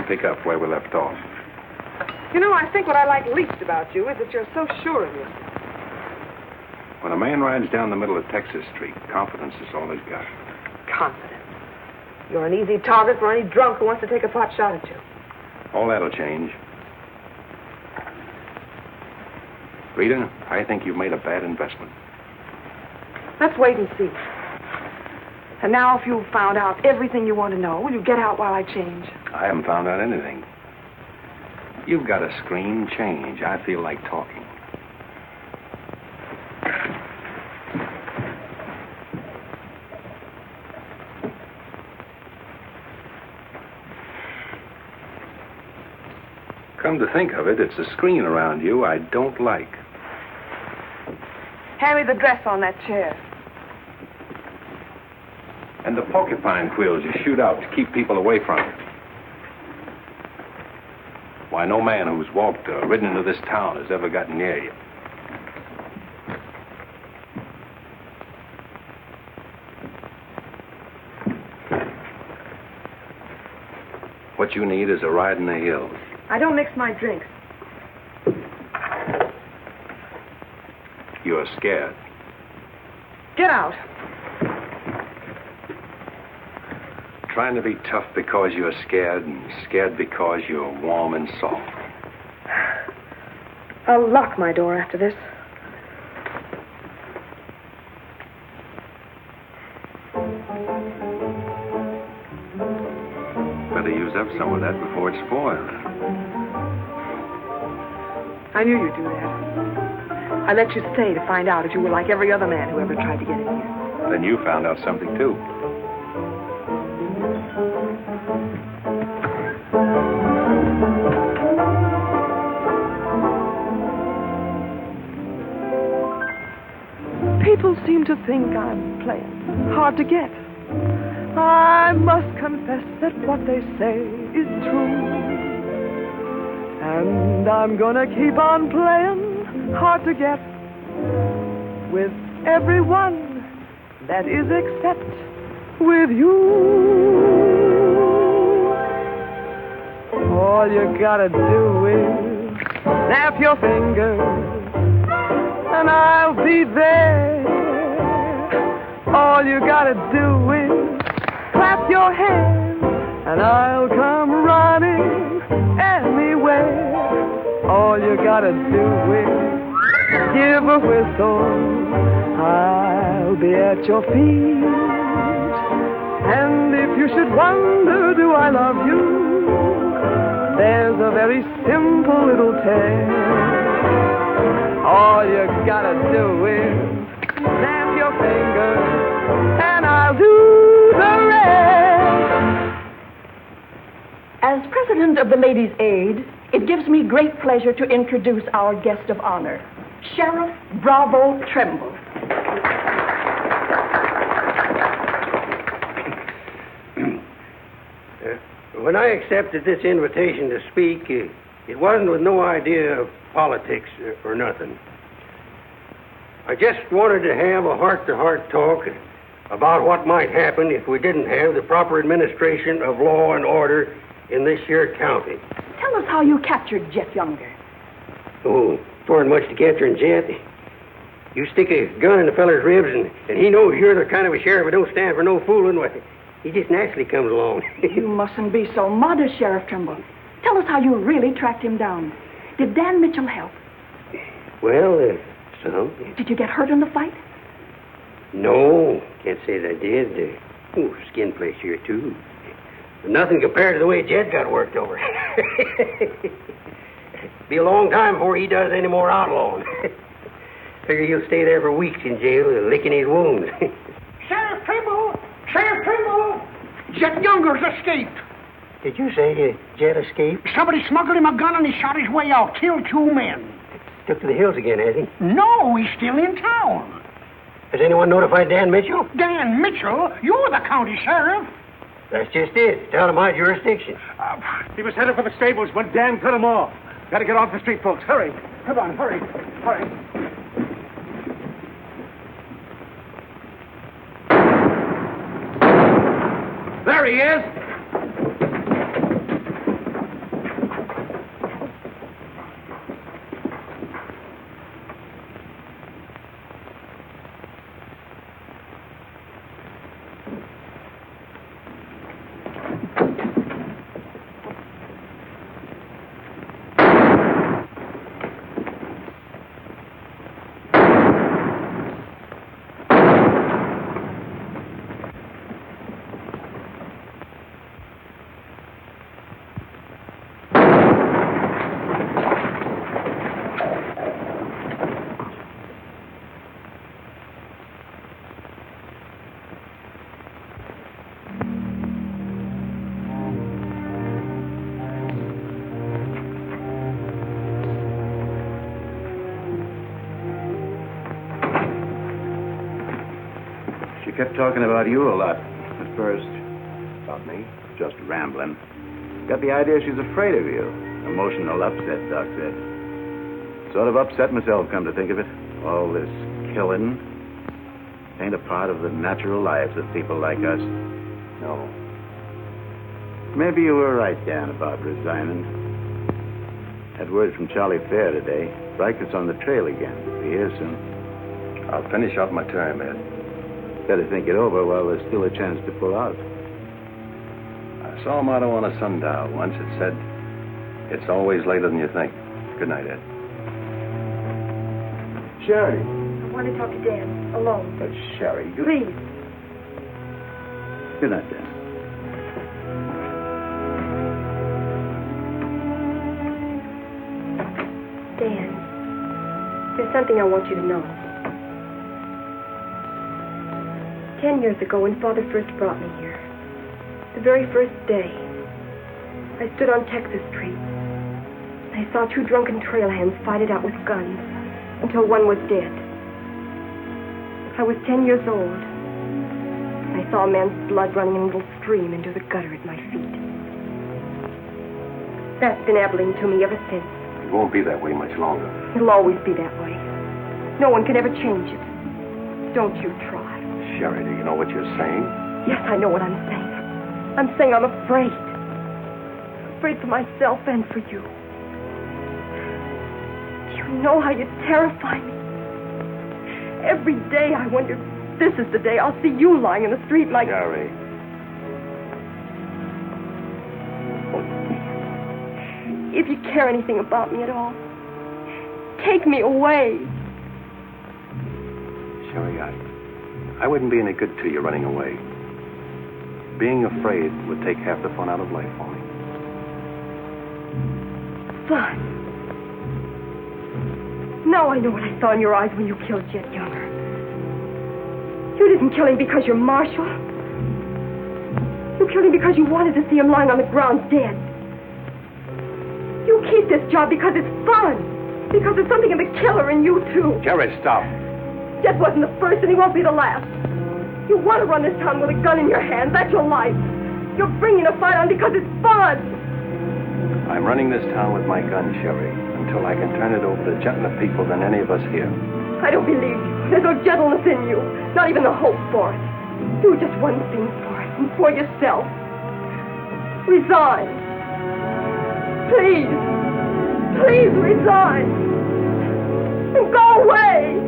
Pick up where we left off. You know, I think what I like least about you is that you're so sure of yourself. When a man rides down the middle of Texas Street, confidence is all he's got. Confidence. You're an easy target for any drunk who wants to take a pot shot at you. All that'll change. Rita, I think you've made a bad investment. Let's wait and see. And now, if you've found out everything you want to know, will you get out while I change? I haven't found out anything. You've got a scream change. I feel like talking. Come to think of it, it's the screen around you I don't like. Hand me the dress on that chair. And the porcupine quills you shoot out to keep people away from you. Why, no man who's walked or ridden into this town has ever gotten near you. What you need is a ride in the hills. I don't mix my drinks. You're scared. Get out. Trying to be tough because you're scared, and scared because you're warm and soft. I'll lock my door after this. Better use up some of that before it's spoiled. I knew you'd do that. I let you stay to find out if you were like every other man who ever tried to get in here. Then you found out something, too. People seem to think I'm playing hard to get. I must confess that what they say is true. And I'm gonna keep on playing hard to get with everyone, that is except with you. All you gotta do is snap your fingers and I'll be there. All you gotta do is clap your hands and I'll come running anywhere. All you gotta do is give a whistle. I'll be at your feet. And if you should wonder, do I love you? There's a very simple little tale. All you gotta do is snap your fingers, and I'll do the rest. As president of the Ladies' Aid, it gives me great pleasure to introduce our guest of honor, Sheriff Bravo Trimble. When I accepted this invitation to speak, it wasn't with no idea of politics or nothing. I just wanted to have a heart-to-heart talk about what might happen if we didn't have the proper administration of law and order in this here county. Tell us how you captured Jeff Younger. Oh, foreign much to capturing Jet. You stick a gun in the feller's ribs, and he knows you're the kind of a sheriff who don't stand for no fooling. He just naturally comes along. You mustn't be so modest, Sheriff Trimble. Tell us how you really tracked him down. Did Dan Mitchell help? Well, some. Did you get hurt in the fight? No, can't say that I did. Skin place here, too. Nothing compared to the way Jed got worked over. Be a long time before he does any more outlawing. Figure he'll stay there for weeks in jail, licking his wounds. Sheriff Trimble! Sheriff Trimble! Jet Younger's escaped. Did you say Jet escaped? Somebody smuggled him a gun and he shot his way out, killed 2 men. Took to the hills again, has he? No, he's still in town. Has anyone notified Dan Mitchell? Dan Mitchell? You're the county sheriff. That's just it. It's out of my jurisdiction. He was headed for the stables when Dan cut him off. Gotta get off the street, folks. Hurry. Come on, hurry. Hurry. There he is. She kept talking about you a lot. first. About me? Just rambling. Got the idea she's afraid of you. Emotional upset, Doc said. Sort of upset myself, come to think of it. All this killing ain't a part of the natural lives of people like us. No. Maybe you were right, Dan, about resigning. Had word from Charlie Fair today. Riker's on the trail again. Be here soon. I'll finish off my term, Ed. Better think it over while there's still a chance to pull out. I saw a motto on a sundial once. It said, "It's always later than you think." Good night, Ed. Sherry. I want to talk to Dan, alone. But Sherry, you... Please. Good night, Dan. Dan, there's something I want you to know. 10 years ago, when Father first brought me here, the very first day, I stood on Texas Street. I saw two drunken trail hands fight it out with guns until one was dead. I was 10 years old. I saw a man's blood running in a little stream into the gutter at my feet. That's been Abilene to me ever since. It won't be that way much longer. It'll always be that way. No one can ever change it. Don't you try. Sherry, do you know what you're saying? Yes, I know what I'm saying. I'm saying I'm afraid. Afraid for myself and for you. Do you know how you terrify me? Every day I wonder, this is the day I'll see you lying in the street like... Sherry. If you care anything about me at all, take me away. Sherry, I wouldn't be any good to you running away. Being afraid would take half the fun out of life for me. Fun? Now I know what I saw in your eyes when you killed Jed Younger. You didn't kill him because you're Marshal. You killed him because you wanted to see him lying on the ground dead. You keep this job because it's fun. Because there's something in the killer in you, too. Sherry, stop. Jed wasn't the first, and he won't be the last. You want to run this town with a gun in your hand. That's your life. You're bringing a fight on because it's fun. I'm running this town with my gun, Sherry, until I can turn it over to gentler people than any of us here. I don't believe you. There's no gentleness in you. Not even the hope for it. Do just one thing for us and for yourself. Resign. Please. Please resign. And go away.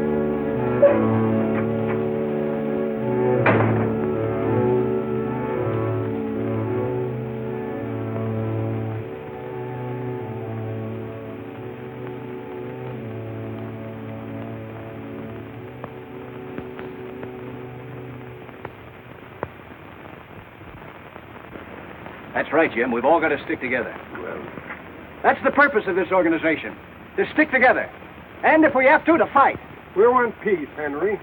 That's right, Jim. We've all got to stick together. Well, that's the purpose of this organization. To stick together. And if we have to fight. We want peace, Henry.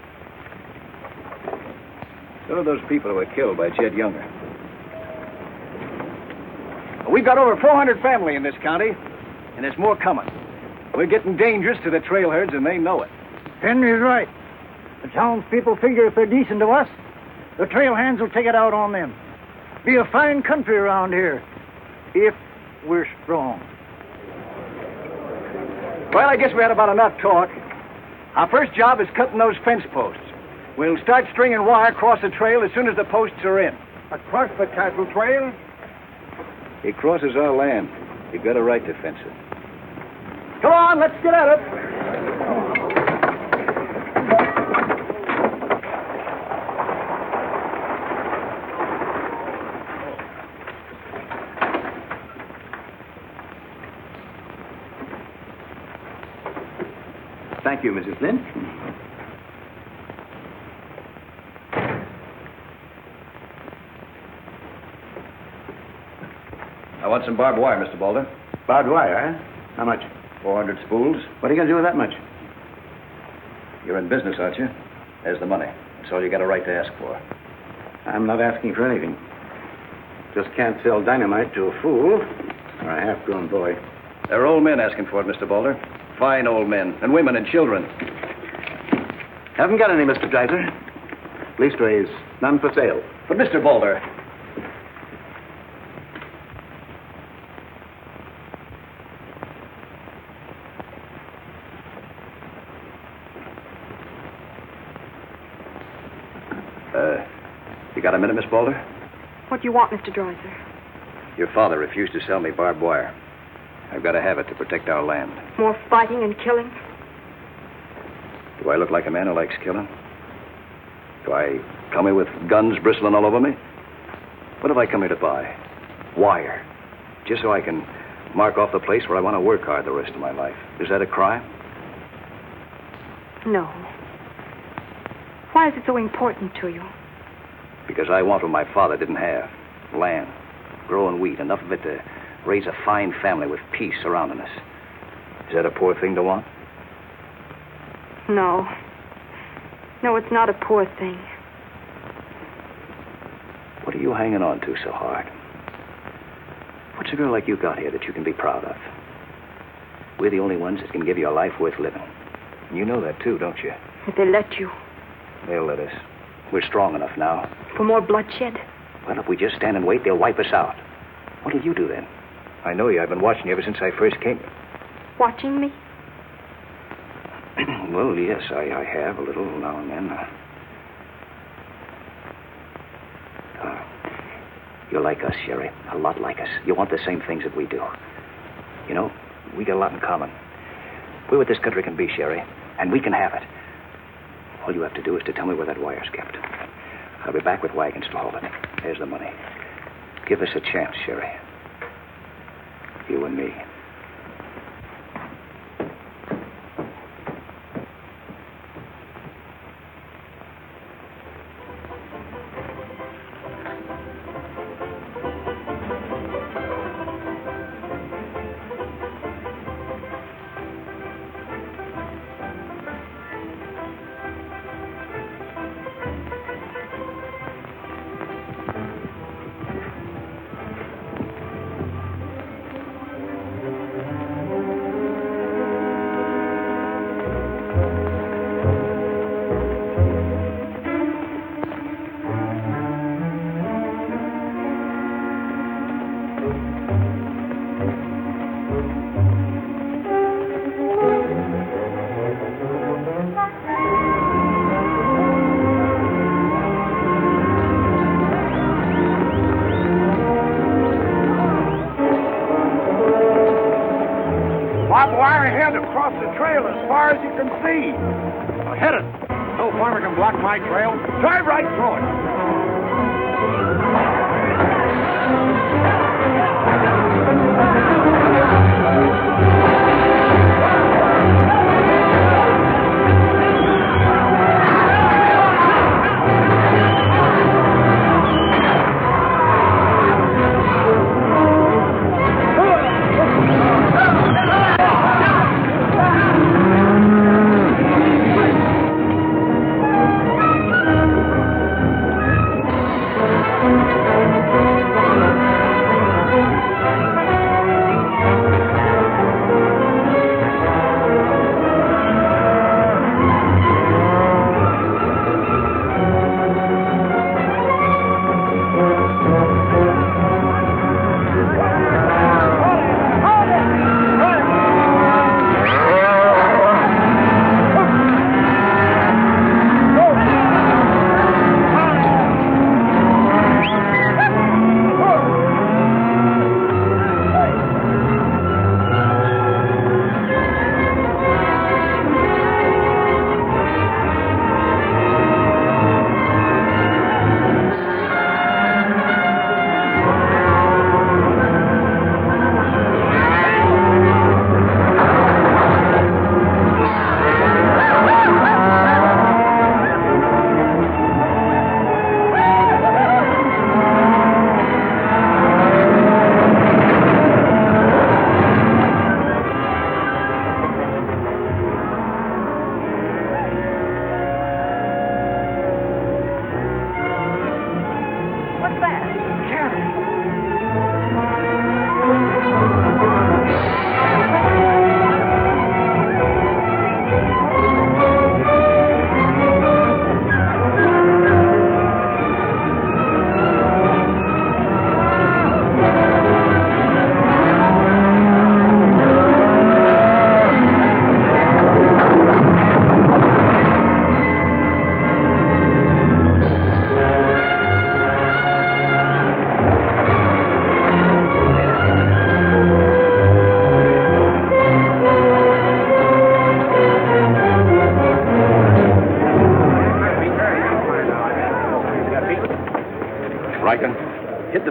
So are those people who were killed by Jed Younger. We've got over 400 family in this county, and there's more coming. We're getting dangerous to the trail herds, and they know it. Henry's right. The townspeople figure if they're decent to us, the trail hands will take it out on them. Be a fine country around here, if we're strong. Well, I guess we had about enough talk. Our first job is cutting those fence posts. We'll start stringing wire across the trail as soon as the posts are in. Across the cattle trail? It crosses our land. You've got a right to fence it. Come on, let's get at it. Thank you, Mrs. Lynn. I want some barbed wire, Mr. Balder. Barbed wire, huh? How much? 400 spools. What are you going to do with that much? You're in business, aren't you? There's the money. That's all you got a right to ask for. I'm not asking for anything. Just can't sell dynamite to a fool or a half-grown boy. There are old men asking for it, Mr. Balder. Fine old men, and women and children. Haven't got any, Mr. Dreiser. Leastways, None for sale. But, Mr. Boulder. You got a minute, Miss Boulder? What do you want, Mr. Dreiser? Your father refused to sell me barbed wire. I've got to have it to protect our land. More fighting and killing? Do I look like a man who likes killing? Do I come here with guns bristling all over me? What have I come here to buy? Wire. Just so I can mark off the place where I want to work hard the rest of my life. Is that a crime? No. Why is it so important to you? Because I want what my father didn't have. Land. Growing wheat. Enough of it to raise a fine family with peace surrounding us. Is that a poor thing to want? No. No, it's not a poor thing. What are you hanging on to so hard? What's a girl like you got here that you can be proud of? We're the only ones that can give you a life worth living. And you know that, too, don't you? If they let you. They'll let us. We're strong enough now. For more bloodshed? Well, if we just stand and wait, they'll wipe us out. What'll you do then? I know you. I've been watching you ever since I first came. Watching me? Well, yes, I have a little now and then. You're like us, Sherry. A lot like us. You want the same things that we do. You know, we got a lot in common. We're what this country can be, Sherry, and we can have it. All you have to do is to tell me where that wire's kept. I'll be back with wagons to haul it. There's the money. Give us a chance, Sherry. You and me. Across the trail as far as you can see. Now hit it. No farmer can block my trail. Drive right through it.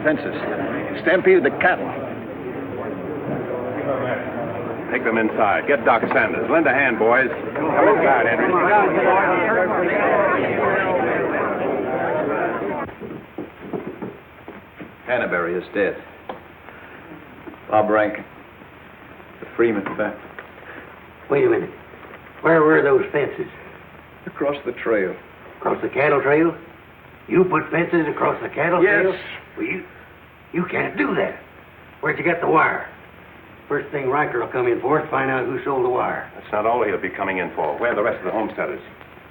the fences. Stampeded the cattle. Take them inside. Get Doc Sanders. Lend a hand, boys. Come inside, Henry. Canterbury is dead. Bob Rankin. The Freeman family. Wait a minute. Where were those fences? Across the trail. Across the cattle trail? You put fences across the cattle trail? Yes. Well, you can't do that. Where'd you get the wire? First thing Riker will come in for is find out who sold the wire. That's not all he'll be coming in for. Where are the rest of the homesteaders?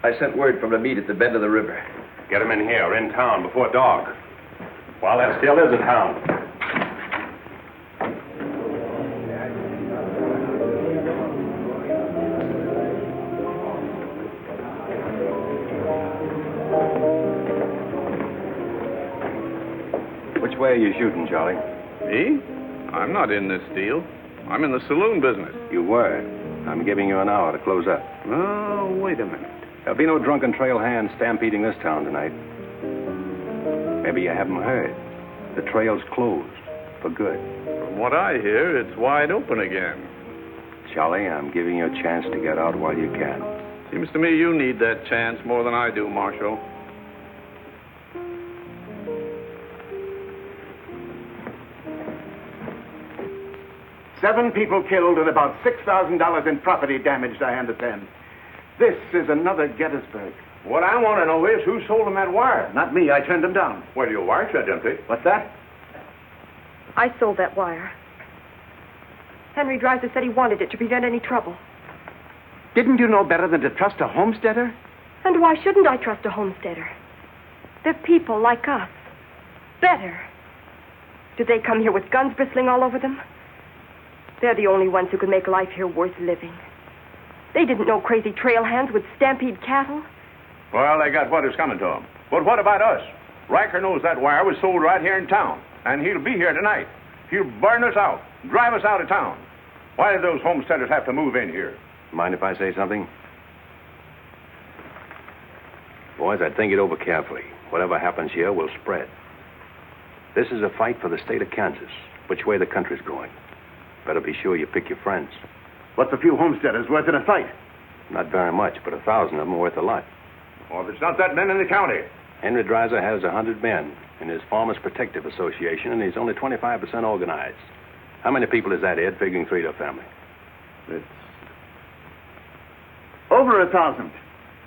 I sent word from the meet at the bend of the river. Get them in here, in town, before dark. While that still is a town. Which way are you shooting, Charlie? Me? I'm not in this deal. I'm in the saloon business. You were. I'm giving you an hour to close up. Oh, wait a minute. There'll be no drunken trail hands stampeding this town tonight. Maybe you haven't heard. The trail's closed. For good. From what I hear, it's wide open again. Charlie, I'm giving you a chance to get out while you can. Seems to me you need that chance more than I do, Marshal. Seven people killed and about $6,000 in property damaged, I understand. This is another Gettysburg. What I want to know is who sold them that wire. Not me. I turned them down. Well, your wire shed empty. What's that? I sold that wire. Henry Dreiser said he wanted it to prevent any trouble. Didn't you know better than to trust a homesteader? And why shouldn't I trust a homesteader? They're people like us. Better. Did they come here with guns bristling all over them? They're the only ones who could make life here worth living. They didn't know crazy trail hands would stampede cattle. Well, they got what is coming to them. But what about us? Riker knows that wire was sold right here in town, and he'll be here tonight. He'll burn us out, drive us out of town. Why did those homesteaders have to move in here? Mind if I say something? Boys, I'd think it over carefully. Whatever happens here will spread. This is a fight for the state of Kansas. Which way the country's going. Better be sure you pick your friends. What's a few homesteaders worth in a fight? Not very much, but 1,000 of them are worth a lot. Well, if it's not that men in the county. Henry Dreiser has 100 men in his Farmers Protective Association, and he's only 25% organized. How many people is that, Ed, figuring 3 to a family? It's over 1,000.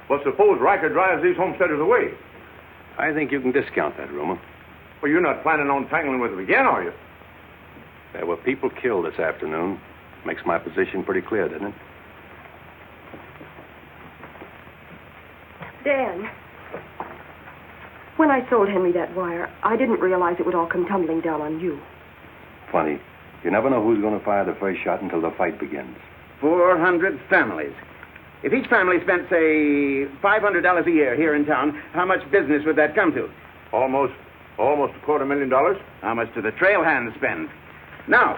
Well, suppose Riker drives these homesteaders away. I think you can discount that rumor. Well, you're not planning on tangling with them again, are you? There were people killed this afternoon. Makes my position pretty clear, doesn't it? Dan, when I sold Henry that wire, I didn't realize it would all come tumbling down on you. Funny. You never know who's going to fire the first shot until the fight begins. 400 families. If each family spent, say, $500 a year here in town, how much business would that come to? Almost $250,000. How much do the trail hands spend? Now,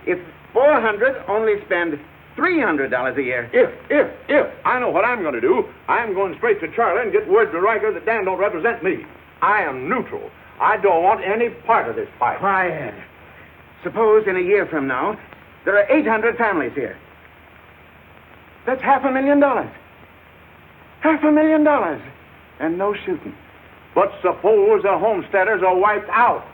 if 400 only spend $300 a year. If. I know what I'm going to do. I'm going straight to Charlie and get word to Riker that Dan don't represent me. I am neutral. I don't want any part of this fight. Quiet. Suppose in a year from now, there are 800 families here. That's $500,000. $500,000. And no shooting. But suppose the homesteaders are wiped out.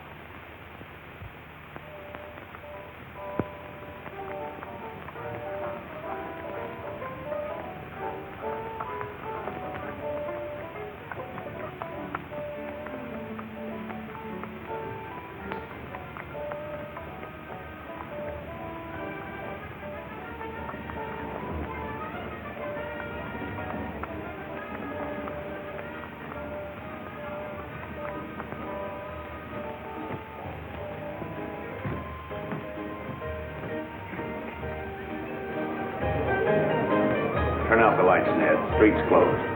Turn out the lights, Ned. Street's closed.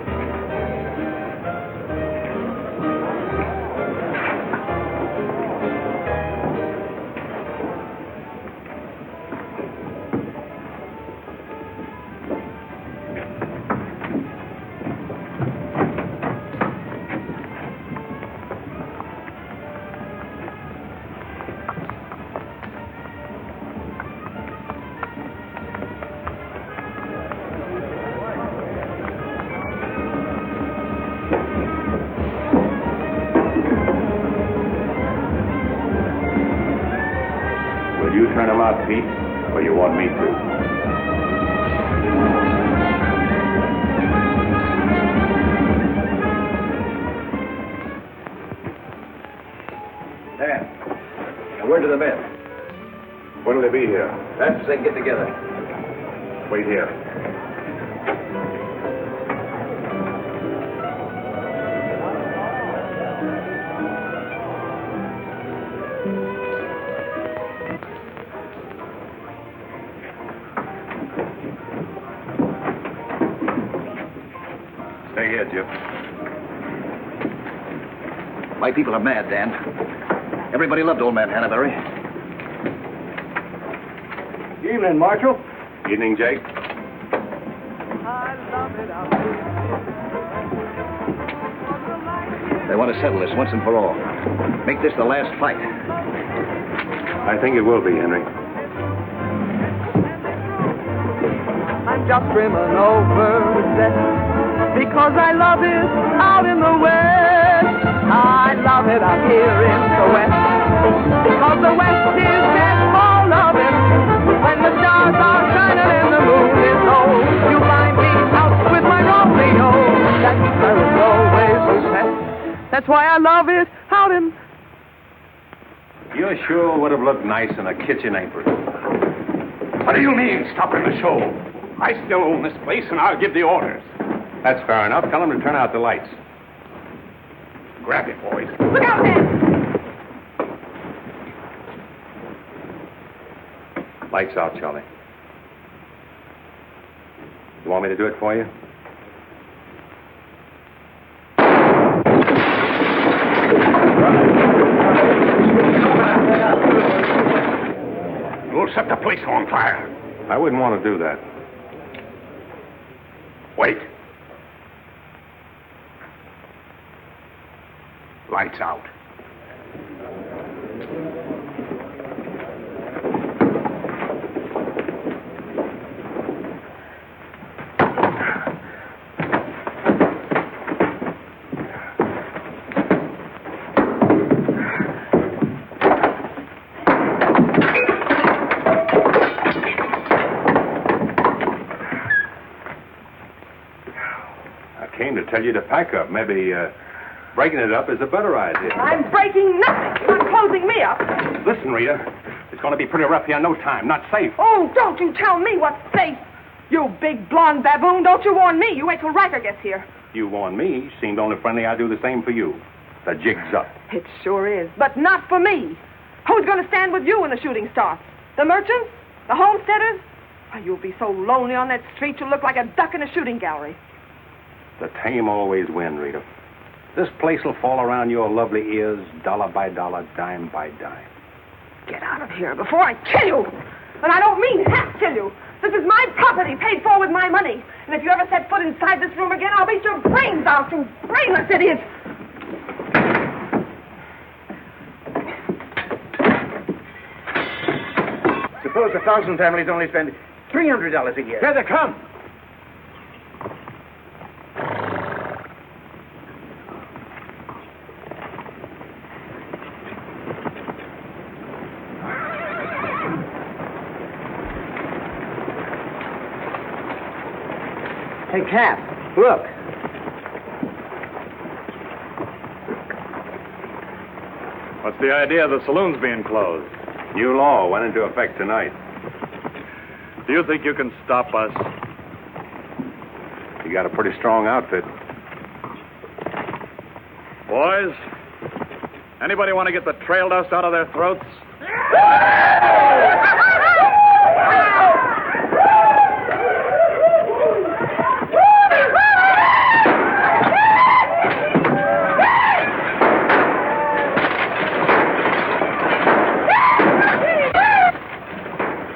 Pete, or you want me to? Dan, a word to the men. When'll they be here? That's they can get together. Wait here. Stay here, Jim. My people are mad, Dan. Everybody loved old man Hannaberry. Evening, Marshal. Evening, Jake. They want to settle this once and for all. Make this the last fight. I think it will be, Henry. I'm just brimming over with zest because I love it out in the West. I love it out here in the West because the West is meant for loving. When the stars are shining and the moon is low, you find me out with my Romeo. That's always so sad. That's why I love it out in... You sure would have looked nice in a kitchen apron. What do you mean, stopping the show? I still own this place, and I'll give the orders. That's fair enough. Tell them to turn out the lights. Grab it, boys. Look out, man! Lights out, Charlie. You want me to do it for you? You'll set the place on fire. I wouldn't want to do that. Wait. Lights out. Tell you to pack up. Maybe breaking it up is a better idea. I'm breaking nothing. You're not closing me up. Listen, Rita. It's going to be pretty rough here in no time. Not safe. Oh, don't you tell me what's safe. You big blonde baboon, don't you warn me. You wait till Riker gets here. You warn me. Seemed only friendly. I'd do the same for you. The jig's up. It sure is, but not for me. Who's going to stand with you when the shooting starts? The merchants? The homesteaders? Why, you'll be so lonely on that street you'll look like a duck in a shooting gallery. The tame always win, Rita. This place will fall around your lovely ears, dollar by dollar, dime by dime. Get out of here before I kill you. And I don't mean half kill you. This is my property, paid for with my money. And if you ever set foot inside this room again, I'll beat your brains out, you brainless idiot. Suppose 1,000 families only spend $300 a year. Here they come. Hey, Cap, look. What's the idea of the saloons being closed? New law went into effect tonight. Do you think you can stop us? You got a pretty strong outfit. Boys, anybody want to get the trail dust out of their throats?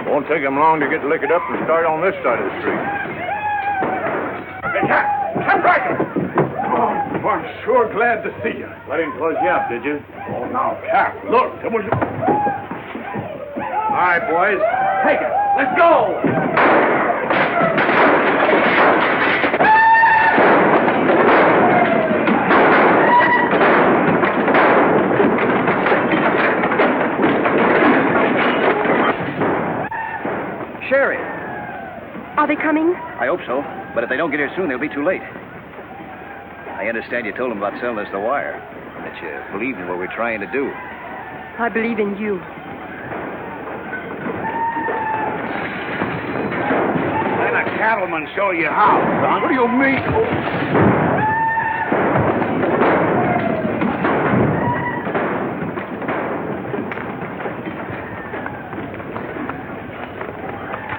Won't take him long to get liquored up and start on this side of the street. Hey, Cap Dreiser! Oh, I'm sure glad to see you. Let him close you up, did you? Oh, now, Cap, look, there was... All right, boys. Take it. Let's go! hurry. Are they coming? I hope so. But if they don't get here soon, they'll be too late. I understand you told them about selling us the wire. That you believed in what we're trying to do. I believe in you. Let a cattleman show you how, son. What do you mean?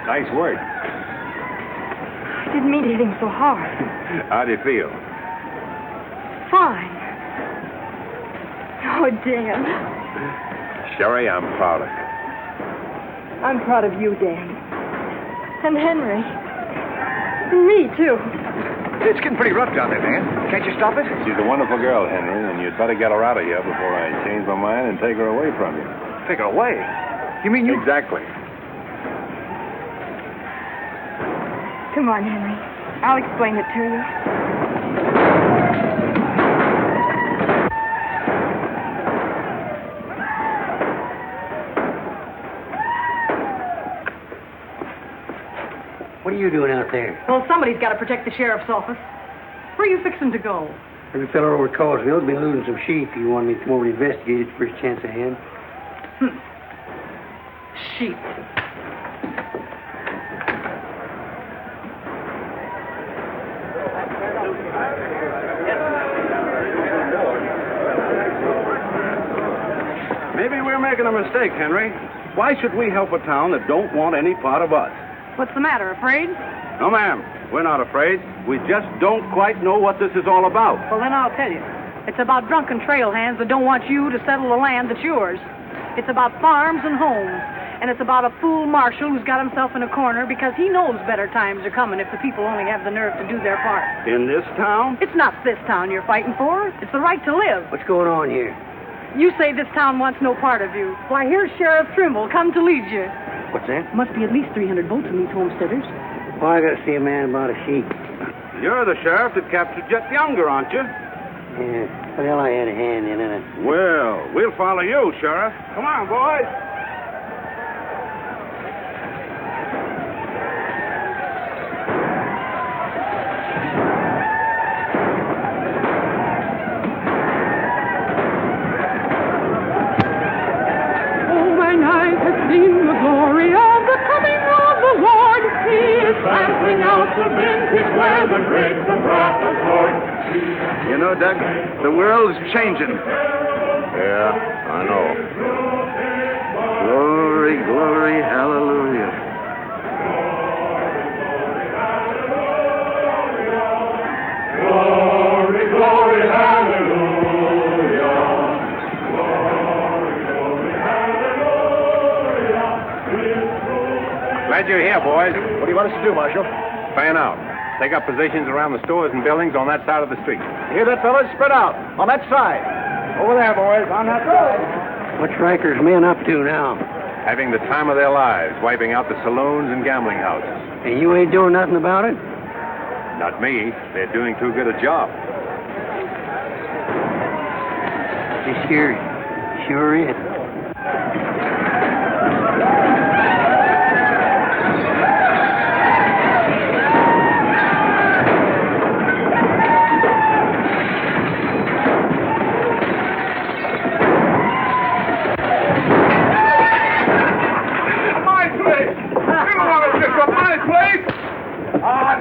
Nice work. I didn't mean to hit him so hard. How do you feel? Fine. Oh, Dan. Sherry, I'm proud of you. I'm proud of you, Dan. And Henry. And me, too. It's getting pretty rough down there, man. Can't you stop it? She's a wonderful girl, Henry, and you'd better get her out of here before I change my mind and take her away from you. Take her away? You mean you... Exactly. Come on, Henry. I'll explain it to you. What are you doing out there? Well, somebody's got to protect the sheriff's office. Where are you fixing to go? There's a fellow over at Carsville's been losing some sheep. You want me to come over and investigate it first chance I had? Sheep. Maybe we're making a mistake, Henry. Why should we help a town that don't want any part of us? What's the matter, afraid? No, ma'am. We're not afraid. We just don't quite know what this is all about. Well, then I'll tell you. It's about drunken trail hands that don't want you to settle the land that's yours. It's about farms and homes. And it's about a fool marshal who's got himself in a corner because he knows better times are coming if the people only have the nerve to do their part. In this town? It's not this town you're fighting for. It's the right to live. What's going on here? You say this town wants no part of you. Why, here's Sheriff Trimble come to lead you. What's that? Must be at least 300 votes in these homesteaders. Well, I gotta see a man about a sheep. You're the sheriff that captured Jet Younger, aren't you? Yeah. Well, I had a hand in it. Well, we'll follow you, Sheriff. Come on, boys. Seen the glory of the coming of the Lord. He is trampling out the vintage where the grapes of wrath are stored. You know, Doug, the world's changing. Yeah, I know. Glory, glory, hallelujah. Glory, glory, hallelujah. Glad you're here, boys. What do you want us to do, Marshal? Fan out. Take up positions around the stores and buildings on that side of the street. You hear that, fellas? Spread out. On that side. Over there, boys. On that side. What's Riker's men up to now? Having the time of their lives, wiping out the saloons and gambling houses. And you ain't doing nothing about it? Not me. They're doing too good a job. This here sure is.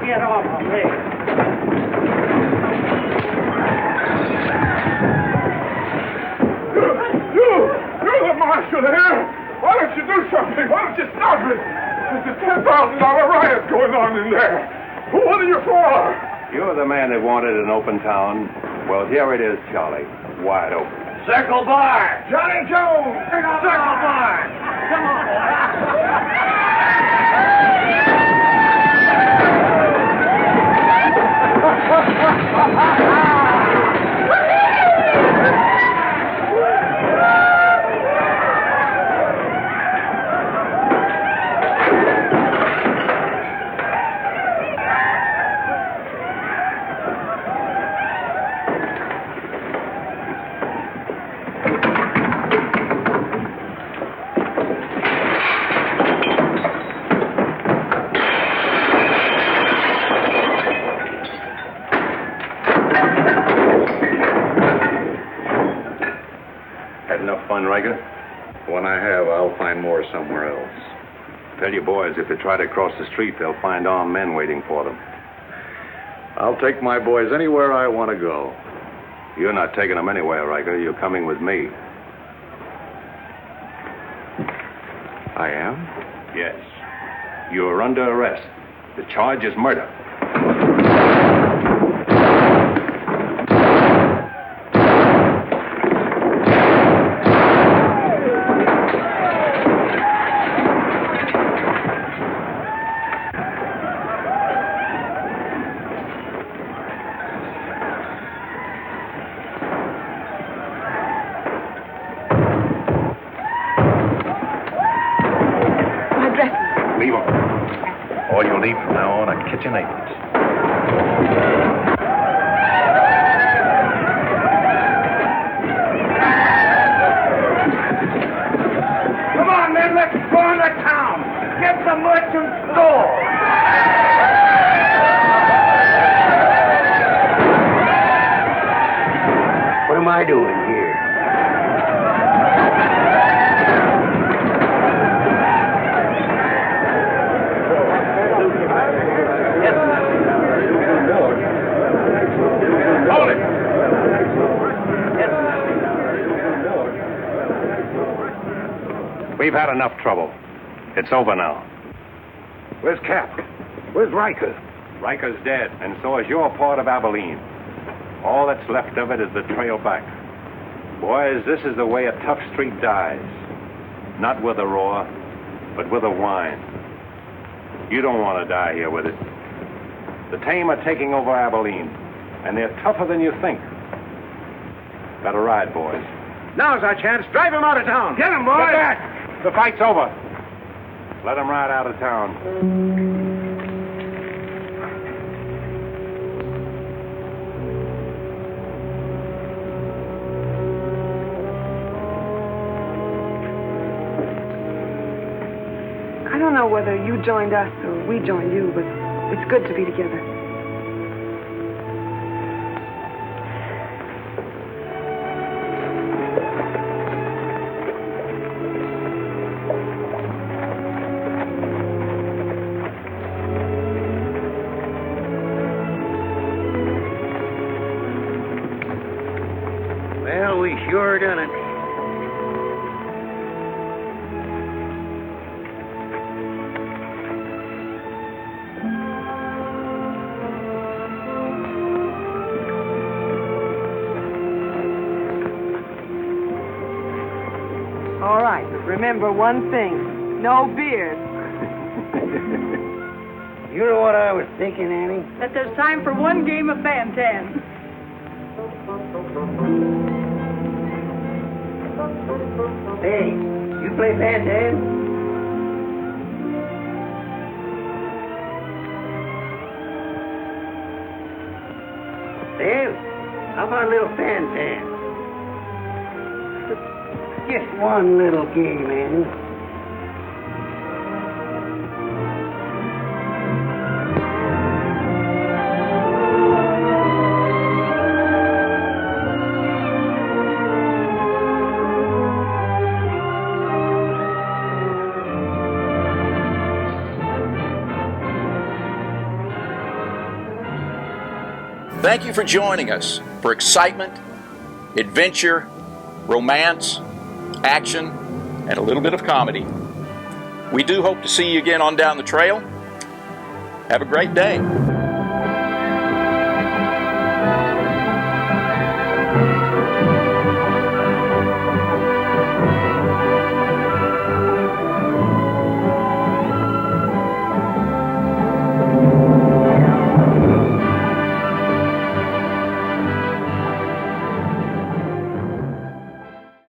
Get off of me. You're the marshal here. Why don't you do something? Why don't you stop it? There's a $10,000 riot going on in there. What are you for? You're the man that wanted an open town. Well, here it is, Charlie. Wide open. Circle Bar. Johnny Jones. Circle Bar. Come on. Riker? When I have, I'll find more somewhere else. Tell your boys if they try to cross the street, they'll find armed men waiting for them. I'll take my boys anywhere I want to go. You're not taking them anywhere, Riker. You're coming with me. I am? Yes. You're under arrest. The charge is murder. All you'll need from now on are kitchen aprons. Come on, men, let's go into town. Get the merchant store. What am I doing here? Hold it. We've had enough trouble. It's over now. Where's Cap? Where's Riker? Riker's dead, and so is your part of Abilene. All that's left of it is the trail back. Boys, this is the way a tough street dies. Not with a roar, but with a whine. You don't want to die here with it. The tame are taking over Abilene, and they're tougher than you think. Got a ride, boys. Now's our chance. Drive him out of town. Get him, boys. Get back. The fight's over. Let him ride out of town. I don't know whether you joined us or we joined you, but it's good to be together. Well, we sure done it. All right, but remember one thing. No beard. You know what I was thinking, Annie? That there's time for one game of Fan-Tan. Hey, you play Fan-Tan? Well, how about a little Fan-Tan? Just one little game, Annie. Thank you for joining us for excitement, adventure, romance, action, and a little bit of comedy. We do hope to see you again on Down the Trail. Have a great day.